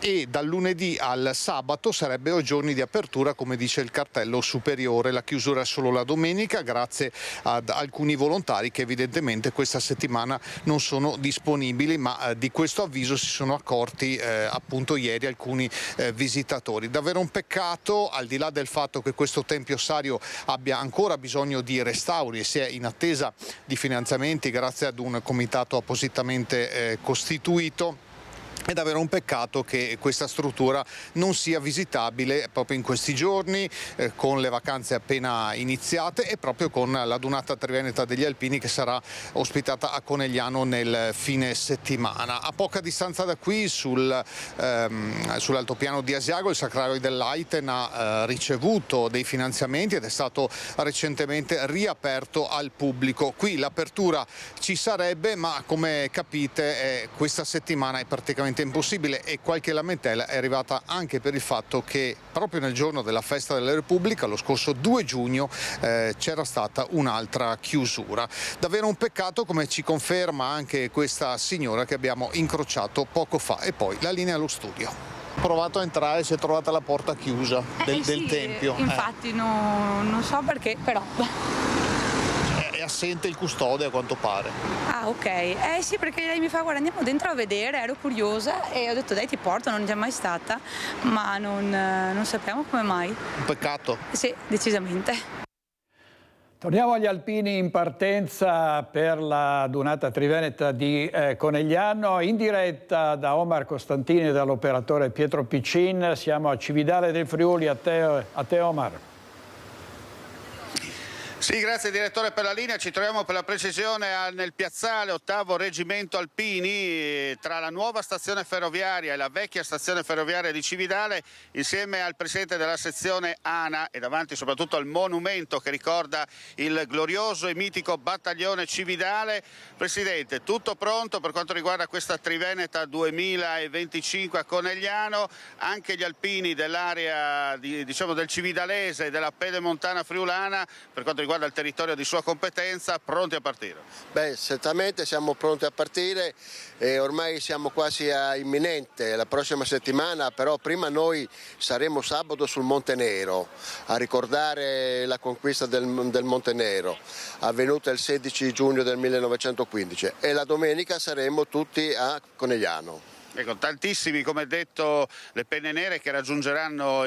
e dal lunedì al sabato sarebbero giorni di apertura, come dice il cartello superiore. La chiusura è solo la domenica grazie ad alcuni volontari che evidentemente questa settimana non sono disponibili, ma di questo avviso si sono accorti appunto ieri alcuni visitatori. Davvero un peccato, al di là del fatto che questo tempio ossario abbia ancora bisogno di restauri e sia in attesa di finanziamenti grazie ad un comitato appositamente costituito. È davvero un peccato che questa struttura non sia visitabile proprio in questi giorni, con le vacanze appena iniziate e proprio con la Dunata Triveneta degli Alpini che sarà ospitata a Conegliano nel fine settimana. A poca distanza da qui, sull'altopiano di Asiago, il Sacrario dell'Aiten ha ricevuto dei finanziamenti ed è stato recentemente riaperto al pubblico. Qui l'apertura ci sarebbe, ma come capite questa settimana è praticamente impossibile, e qualche lamentela è arrivata anche per il fatto che proprio nel giorno della festa della Repubblica, lo scorso 2 giugno, c'era stata un'altra chiusura. Davvero un peccato, come ci conferma anche questa signora che abbiamo incrociato poco fa. E poi la linea allo studio. Ho provato a entrare, si è trovata la porta chiusa del tempio. Infatti non so perché, però... È assente il custode a quanto pare. Ah, ok. Sì, perché lei mi fa guarda, andiamo dentro a vedere, ero curiosa e ho detto dai ti porto, non c'è mai stata, ma non sappiamo come mai. Un peccato. Sì, decisamente. Torniamo agli alpini in partenza per la Dunata Triveneta di Conegliano, in diretta da Omar Costantini e dall'operatore Pietro Piccin. Siamo a Cividale del Friuli, a te Omar. Sì, grazie direttore per la linea. Ci troviamo per la precisione nel piazzale 8° Reggimento Alpini, tra la nuova stazione ferroviaria e la vecchia stazione ferroviaria di Cividale, insieme al presidente della sezione ANA e davanti soprattutto al monumento che ricorda il glorioso e mitico battaglione Cividale. Presidente, tutto pronto per quanto riguarda questa Triveneta 2025 a Conegliano? Anche gli alpini dell'area del Cividalese e della Pedemontana friulana, per quanto riguarda il territorio di sua competenza, pronti a partire? Beh, certamente siamo pronti a partire e ormai siamo quasi a imminente, la prossima settimana, però prima noi saremo sabato sul Monte Nero a ricordare la conquista del Monte Nero avvenuta il 16 giugno del 1915 e la domenica saremo tutti a Conegliano. Ecco, tantissimi, come detto, le penne nere che raggiungeranno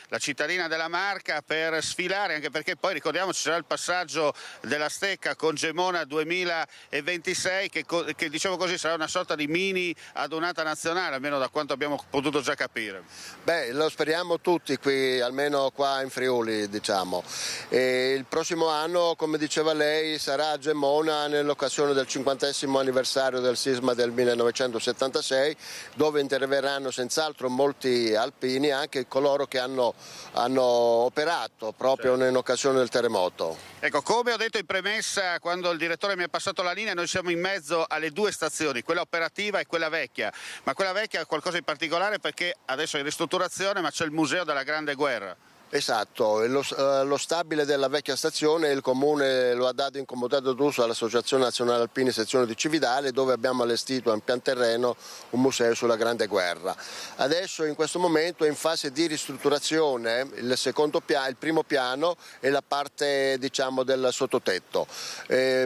la cittadina della Marca per sfilare, anche perché poi ricordiamoci sarà il passaggio della Stecca con Gemona 2026 che diciamo così sarà una sorta di mini adunata nazionale, almeno da quanto abbiamo potuto già capire. Beh, lo speriamo tutti qui, almeno qua in Friuli, diciamo. E il prossimo anno, come diceva lei, sarà a Gemona nell'occasione del 50° anniversario del sisma del 1976, dove interverranno senz'altro molti alpini, anche coloro che hanno operato proprio in occasione del terremoto. Ecco, come ho detto in premessa quando il direttore mi ha passato la linea, noi siamo in mezzo alle 2 stazioni, quella operativa e quella vecchia, ma quella vecchia ha qualcosa di particolare perché adesso è in ristrutturazione, ma c'è il museo della Grande Guerra. Esatto, lo stabile della vecchia stazione il comune lo ha dato in comodato d'uso all'Associazione Nazionale Alpini sezione di Cividale, dove abbiamo allestito in pian terreno un museo sulla Grande Guerra. Adesso in questo momento è in fase di ristrutturazione il primo piano e la parte diciamo del sottotetto.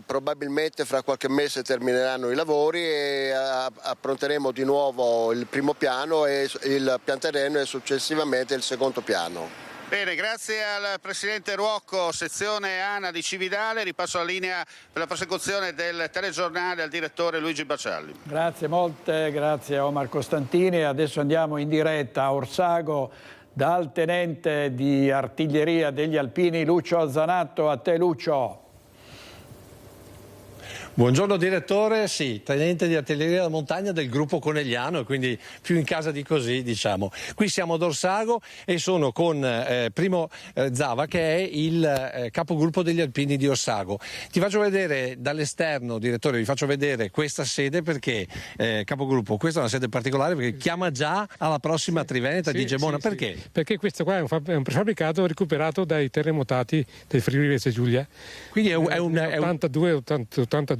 Probabilmente fra qualche mese termineranno i lavori e appronteremo di nuovo il primo piano e il pian terreno e successivamente il secondo piano. Bene, grazie al presidente Ruocco, sezione ANA di Cividale. Ripasso la linea per la prosecuzione del telegiornale al direttore Luigi Bacialli. Grazie molte, grazie a Omar Costantini. Adesso andiamo in diretta a Orsago dal tenente di artiglieria degli Alpini Lucio Azzanato. A te Lucio. Buongiorno direttore, sì, tenente di artiglieria da montagna del gruppo Conegliano, quindi più in casa di così diciamo. Qui siamo ad Orsago e sono con Primo Zava che è il capogruppo degli Alpini di Orsago. Ti faccio vedere dall'esterno, direttore, vi faccio vedere questa sede perché, capogruppo, questa è una sede particolare perché chiama già alla prossima Triveneta di Gemona, perché? Sì. Perché questo qua è un prefabbricato recuperato dai terremotati del Friuli Venezia Giulia. Quindi è 82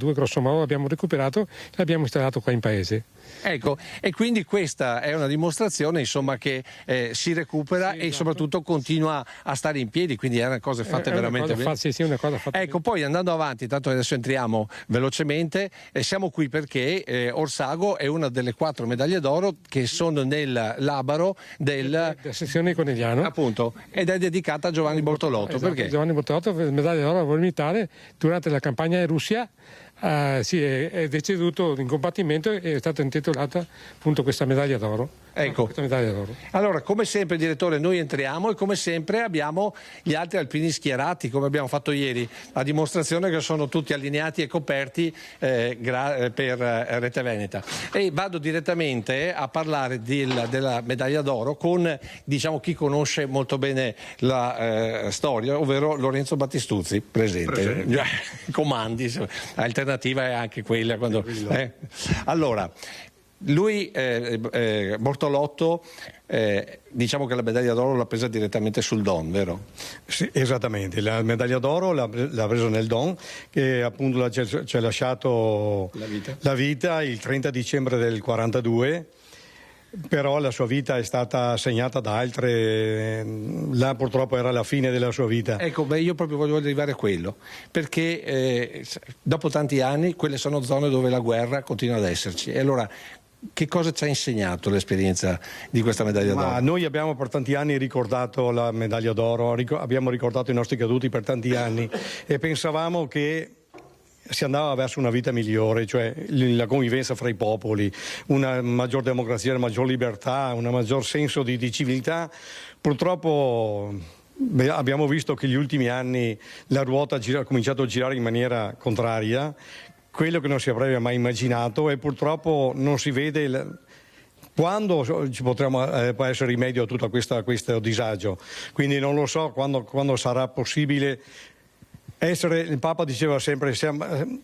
grosso modo abbiamo recuperato e l'abbiamo installato qua in paese. Ecco, e quindi questa è una dimostrazione, insomma, che si recupera e soprattutto continua a stare in piedi, quindi è una cosa fatta veramente bene. Sì, una cosa fatta ecco, poi andando avanti, tanto adesso entriamo velocemente, siamo qui perché Orsago è una delle 4 medaglie d'oro che sono nel labaro della sezione di Conegliano, appunto, ed è dedicata a Giovanni Bortolotto. Esatto, perché? Giovanni Bortolotto, medaglia d'oro al volo militare durante la campagna in Russia. È deceduto in combattimento e è stata intitolata appunto questa medaglia d'oro. Ecco, allora come sempre direttore noi entriamo e come sempre abbiamo gli altri alpini schierati come abbiamo fatto ieri, a dimostrazione che sono tutti allineati e coperti per Rete Veneta, e vado direttamente a parlare della medaglia d'oro con, diciamo, chi conosce molto bene la storia, ovvero Lorenzo Battistuzzi, presente. Comandi, alternativa è anche quella quando, allora lui, Bortolotto, diciamo che la medaglia d'oro l'ha presa direttamente sul Don, vero? Sì, esattamente, la medaglia d'oro l'ha presa nel Don, che appunto ci ha lasciato la vita il 30 dicembre del 42. Però la sua vita è stata segnata da altre, là purtroppo era la fine della sua vita. Ecco, io proprio voglio arrivare a quello, perché dopo tanti anni quelle sono zone dove la guerra continua ad esserci, e allora che cosa ci ha insegnato l'esperienza di questa medaglia d'oro? Noi abbiamo per tanti anni ricordato la medaglia d'oro, abbiamo ricordato i nostri caduti per tanti anni e pensavamo che si andava verso una vita migliore, cioè la convivenza fra i popoli, una maggior democrazia, una maggior libertà, un maggior senso di civiltà. Purtroppo abbiamo visto che negli ultimi anni la ruota ha cominciato a girare in maniera contraria, quello che non si avrebbe mai immaginato, e purtroppo non si vede quando ci può essere rimedio a tutto questo disagio. Quindi non lo so quando sarà possibile. Il Papa diceva sempre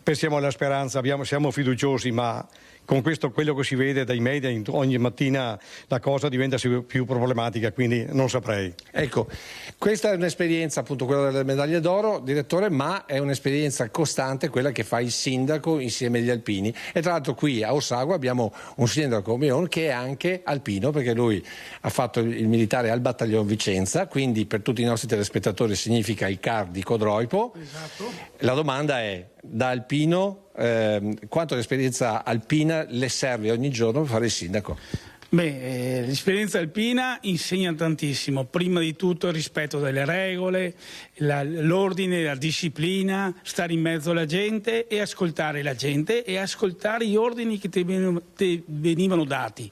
pensiamo alla speranza, siamo fiduciosi, ma con quello che si vede dai media ogni mattina la cosa diventa più problematica, quindi non saprei. Ecco, questa è un'esperienza, appunto quella delle medaglie d'oro, direttore, ma è un'esperienza costante quella che fa il sindaco insieme agli alpini, e tra l'altro qui a Orsago abbiamo un sindaco che è anche alpino, perché lui ha fatto il militare al battaglione Vicenza, quindi per tutti i nostri telespettatori significa il CAR di Codroipo. Esatto. La domanda è, da alpino, quanto l'esperienza alpina le serve ogni giorno per fare il sindaco? L'esperienza alpina insegna tantissimo, prima di tutto il rispetto delle regole, l'ordine, la disciplina, stare in mezzo alla gente e ascoltare la gente e ascoltare gli ordini che ti venivano dati.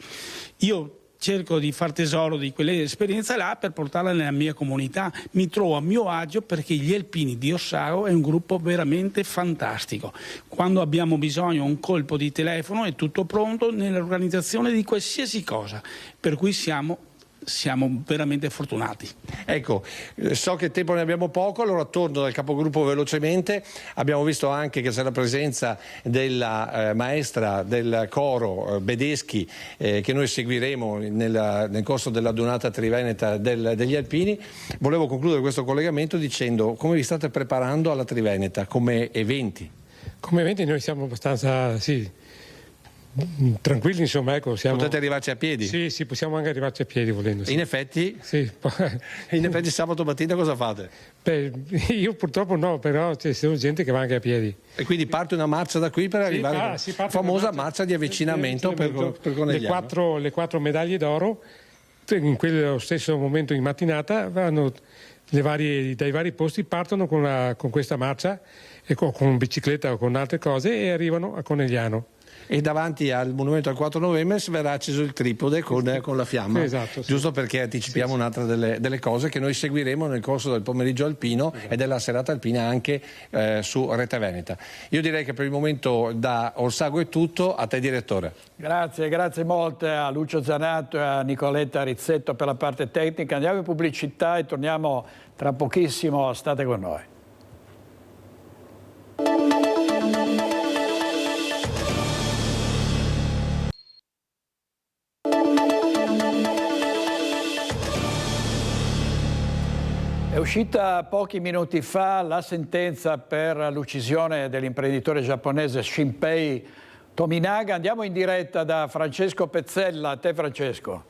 Io cerco di far tesoro di quell'esperienza là per portarla nella mia comunità. Mi trovo a mio agio perché gli alpini di Orsago è un gruppo veramente fantastico. Quando abbiamo bisogno un colpo di telefono è tutto pronto nell'organizzazione di qualsiasi cosa, per cui siamo veramente fortunati. Ecco, so che tempo ne abbiamo poco, allora torno dal capogruppo velocemente. Abbiamo visto anche che c'è la presenza della maestra del coro Bedeschi, che noi seguiremo nel corso della Dunata Triveneta degli Alpini. Volevo concludere questo collegamento dicendo come vi state preparando alla Triveneta come eventi. Come eventi noi siamo abbastanza tranquilli, insomma, ecco, potete arrivarci a piedi? Sì, possiamo anche arrivarci a piedi volendo. In effetti? Sì. In effetti sabato mattina cosa fate? Io purtroppo no, però c'è gente che va anche a piedi. E quindi parte una marcia da qui per arrivare alla famosa marcia di avvicinamento per Conegliano. Le 4 medaglie d'oro, in quello stesso momento in mattinata, vanno dai vari posti, partono con questa marcia, e con bicicletta o con altre cose, e arrivano a Conegliano. E davanti al monumento al 4 novembre verrà acceso il tripode con la fiamma, esatto, giusto perché anticipiamo un'altra delle cose che noi seguiremo nel corso del pomeriggio alpino e della serata alpina anche su Rete Veneta. Io direi che per il momento da Orsago è tutto, a te direttore. Grazie molte a Lucio Zanato e a Nicoletta Rizzetto per la parte tecnica. Andiamo in pubblicità e torniamo tra pochissimo, state con noi. È uscita pochi minuti fa la sentenza per l'uccisione dell'imprenditore giapponese Shinpei Tominaga. Andiamo in diretta da Francesco Pezzella. A te Francesco.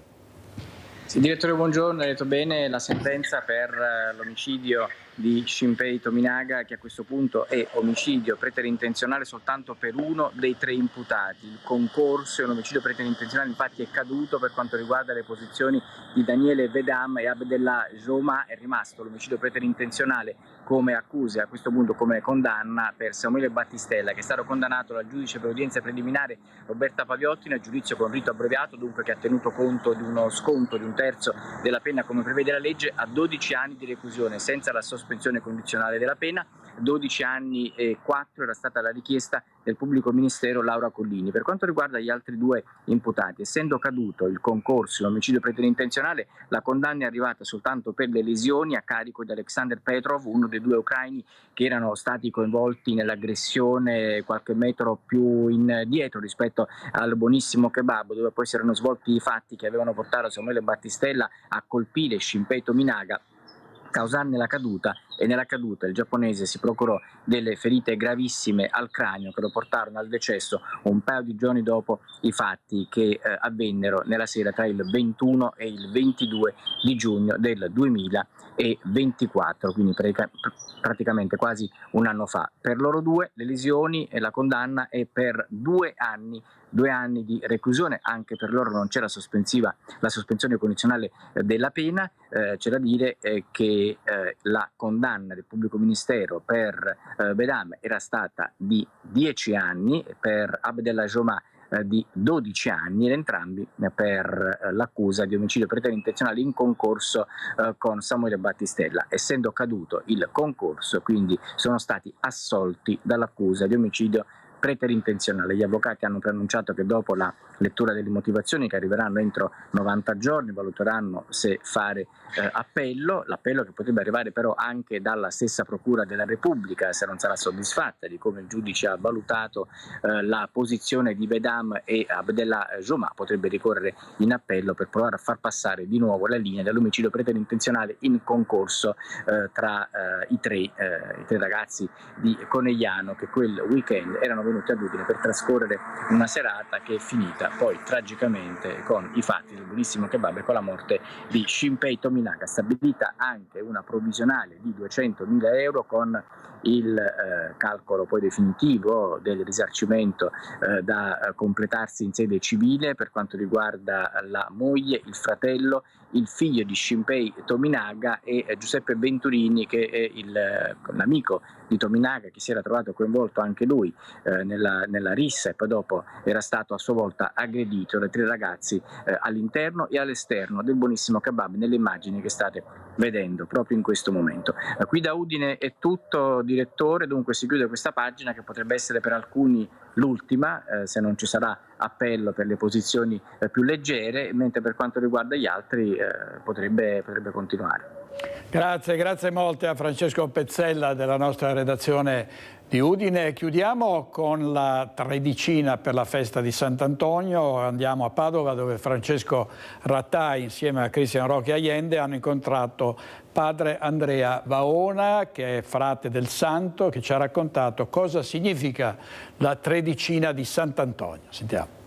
Sì, direttore, buongiorno. Hai detto bene la sentenza per l'omicidio di Shinpei Tominaga, che a questo punto è omicidio preterintenzionale soltanto per uno dei 3 imputati. Il concorso è un omicidio preterintenzionale, infatti è caduto per quanto riguarda le posizioni di Daniele Vedam e Abdellah Joma. È rimasto l'omicidio preterintenzionale come accuse, a questo punto come condanna per Samuele Battistella, che è stato condannato dal giudice per udienza preliminare Roberta Paviotti nel giudizio con rito abbreviato, dunque che ha tenuto conto di uno sconto di 1/3 della pena come prevede la legge, a 12 anni di reclusione senza la sospensione condizionale della pena. 12 anni e 4 era stata la richiesta del pubblico ministero Laura Collini. Per quanto riguarda gli altri 2 imputati, essendo caduto il concorso, l'omicidio preterintenzionale, la condanna è arrivata soltanto per le lesioni a carico di Alexander Petrov, uno dei 2 ucraini che erano stati coinvolti nell'aggressione qualche metro più indietro rispetto al buonissimo kebab, dove poi si erano svolti i fatti che avevano portato Samuele Battistella a colpire Shinpei Tominaga, causarne la caduta, e nella caduta il giapponese si procurò delle ferite gravissime al cranio che lo portarono al decesso un paio di giorni dopo i fatti che avvennero nella sera tra il 21 e il 22 di giugno del 2024, quindi praticamente quasi un anno fa. Per loro 2 le lesioni e la condanna è per 2 anni di reclusione. Anche per loro non c'è la sospensione condizionale della pena. C'è da dire che la condanna del pubblico ministero per Vedam era stata di 10 anni, per Abdellah Joma di 12 anni, ed entrambi per l'accusa di omicidio preterintenzionale in concorso con Samuele Battistella. Essendo caduto il concorso, quindi sono stati assolti dall'accusa di omicidio preterintenzionale. Gli avvocati hanno preannunciato che dopo la lettura delle motivazioni, che arriveranno entro 90 giorni, valuteranno se fare appello. L'appello che potrebbe arrivare però anche dalla stessa Procura della Repubblica, se non sarà soddisfatta di come il giudice ha valutato la posizione di Vedam e Abdellah Joma, potrebbe ricorrere in appello per provare a far passare di nuovo la linea dell'omicidio preterintenzionale in concorso tra i tre ragazzi di Conegliano, che quel weekend erano venuti ad Udine per trascorrere una serata che è finita poi tragicamente con i fatti del buonissimo kebab e con la morte di Shinpei Tominaga. Stabilita anche una provvisionale di 200.000 euro con il calcolo poi definitivo del risarcimento da completarsi in sede civile per quanto riguarda la moglie, il fratello, il figlio di Shinpei Tominaga e Giuseppe Venturini, che è l'amico di Tominaga, che si era trovato coinvolto anche lui nella rissa e poi dopo era stato a sua volta aggredito dai 3 ragazzi all'interno e all'esterno del buonissimo kebab, nelle immagini che state vedendo proprio in questo momento. Qui da Udine è tutto, direttore, dunque si chiude questa pagina che potrebbe essere per alcuni l'ultima, se non ci sarà appello per le posizioni più leggere, mentre per quanto riguarda gli altri potrebbe continuare. Grazie molte a Francesco Pezzella della nostra redazione di Udine. Chiudiamo con la tredicina per la festa di Sant'Antonio. Andiamo a Padova, dove Francesco Rattai insieme a Cristian Roque Allende hanno incontrato padre Andrea Vaona, che è frate del santo, che ci ha raccontato cosa significa la tredicina di Sant'Antonio. Sentiamo.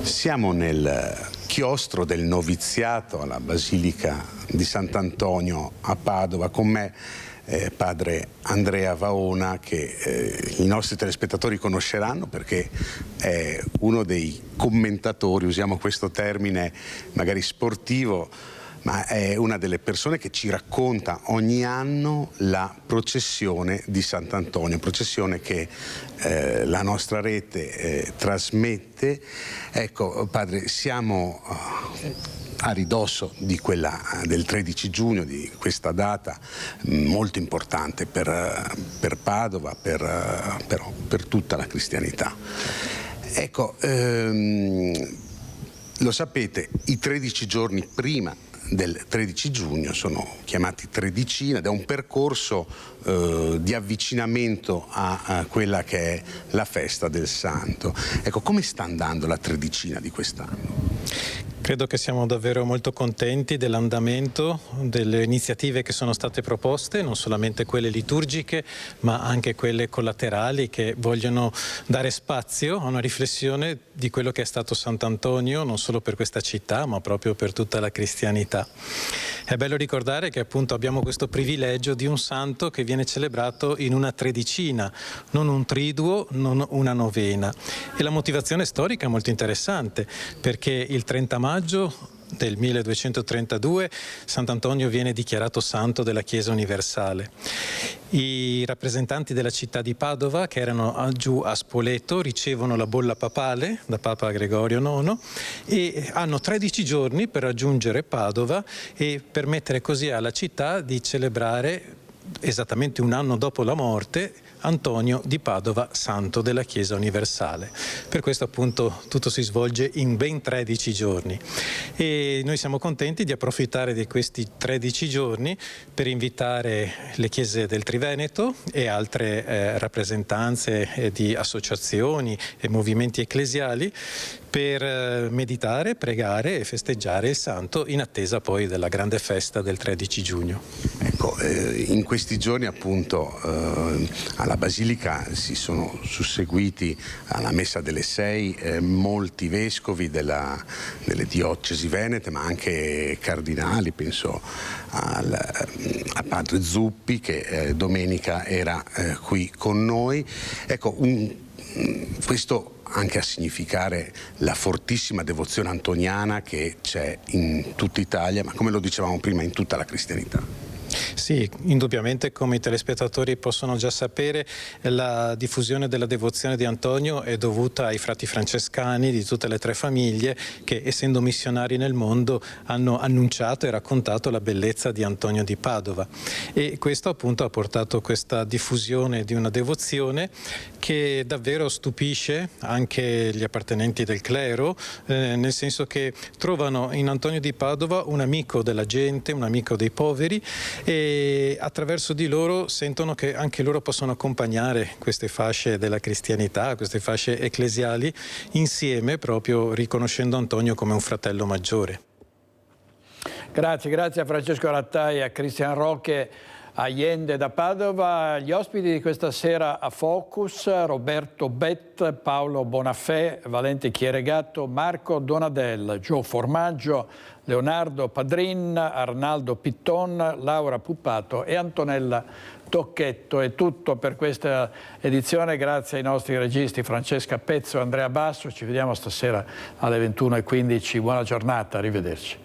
Siamo nel chiostro del noviziato alla Basilica di Sant'Antonio a Padova. Con me padre Andrea Vaona, che i nostri telespettatori conosceranno perché è uno dei commentatori, usiamo questo termine magari sportivo, ma è una delle persone che ci racconta ogni anno la processione di Sant'Antonio, processione che la nostra rete trasmette. Ecco, padre, siamo a ridosso di quella del 13 giugno, di questa data molto importante per Padova, per tutta la cristianità. Ecco, lo sapete, i 13 giorni prima del 13 giugno sono chiamati tredicina ed è un percorso di avvicinamento a quella che è la festa del santo. Ecco, come sta andando la tredicina di quest'anno? Credo che siamo davvero molto contenti dell'andamento delle iniziative che sono state proposte, non solamente quelle liturgiche ma anche quelle collaterali che vogliono dare spazio a una riflessione di quello che è stato Sant'Antonio non solo per questa città ma proprio per tutta la cristianità. È bello ricordare che appunto abbiamo questo privilegio di un santo che viene celebrato in una tredicina, non un triduo, non una novena. E la motivazione storica è molto interessante perché il 30 maggio del 1232 Sant'Antonio viene dichiarato santo della Chiesa universale. I rappresentanti della città di Padova che erano giù a Spoleto ricevono la bolla papale da Papa Gregorio IX e hanno 13 giorni per raggiungere Padova e permettere così alla città di celebrare esattamente un anno dopo la morte Antonio di Padova, santo della Chiesa universale. Per questo appunto tutto si svolge in ben 13 giorni e noi siamo contenti di approfittare di questi 13 giorni per invitare le chiese del Triveneto e altre rappresentanze di associazioni e movimenti ecclesiali per meditare, pregare e festeggiare il santo in attesa poi della grande festa del 13 giugno. Ecco, in questi giorni appunto alla Basilica si sono susseguiti alla Messa delle 6 molti vescovi delle diocesi venete ma anche cardinali, penso a padre Zuppi che domenica era qui con noi. Ecco, questo anche a significare la fortissima devozione antoniana che c'è in tutta Italia, ma come lo dicevamo prima in tutta la cristianità. Sì, indubbiamente, come i telespettatori possono già sapere, la diffusione della devozione di Antonio è dovuta ai frati francescani di tutte le 3 famiglie che, essendo missionari nel mondo, hanno annunciato e raccontato la bellezza di Antonio di Padova e questo appunto ha portato questa diffusione di una devozione che davvero stupisce anche gli appartenenti del clero, nel senso che trovano in Antonio di Padova un amico della gente, un amico dei poveri e attraverso di loro sentono che anche loro possono accompagnare queste fasce della cristianità, queste fasce ecclesiali insieme, proprio riconoscendo Antonio come un fratello maggiore. Grazie a Francesco Rattai e a Cristian Rocche Allende da Padova. Gli ospiti di questa sera a Focus: Roberto Bett, Paolo Bonafè, Valente Chieregatto, Marco Donadel, Gio Formaggio, Leonardo Padrin, Arnaldo Pitton, Laura Puppato e Antonella Tocchetto. È tutto per questa edizione, grazie ai nostri registi Francesca Pezzo e Andrea Basso. Ci vediamo stasera alle 21:15. Buona giornata, arrivederci.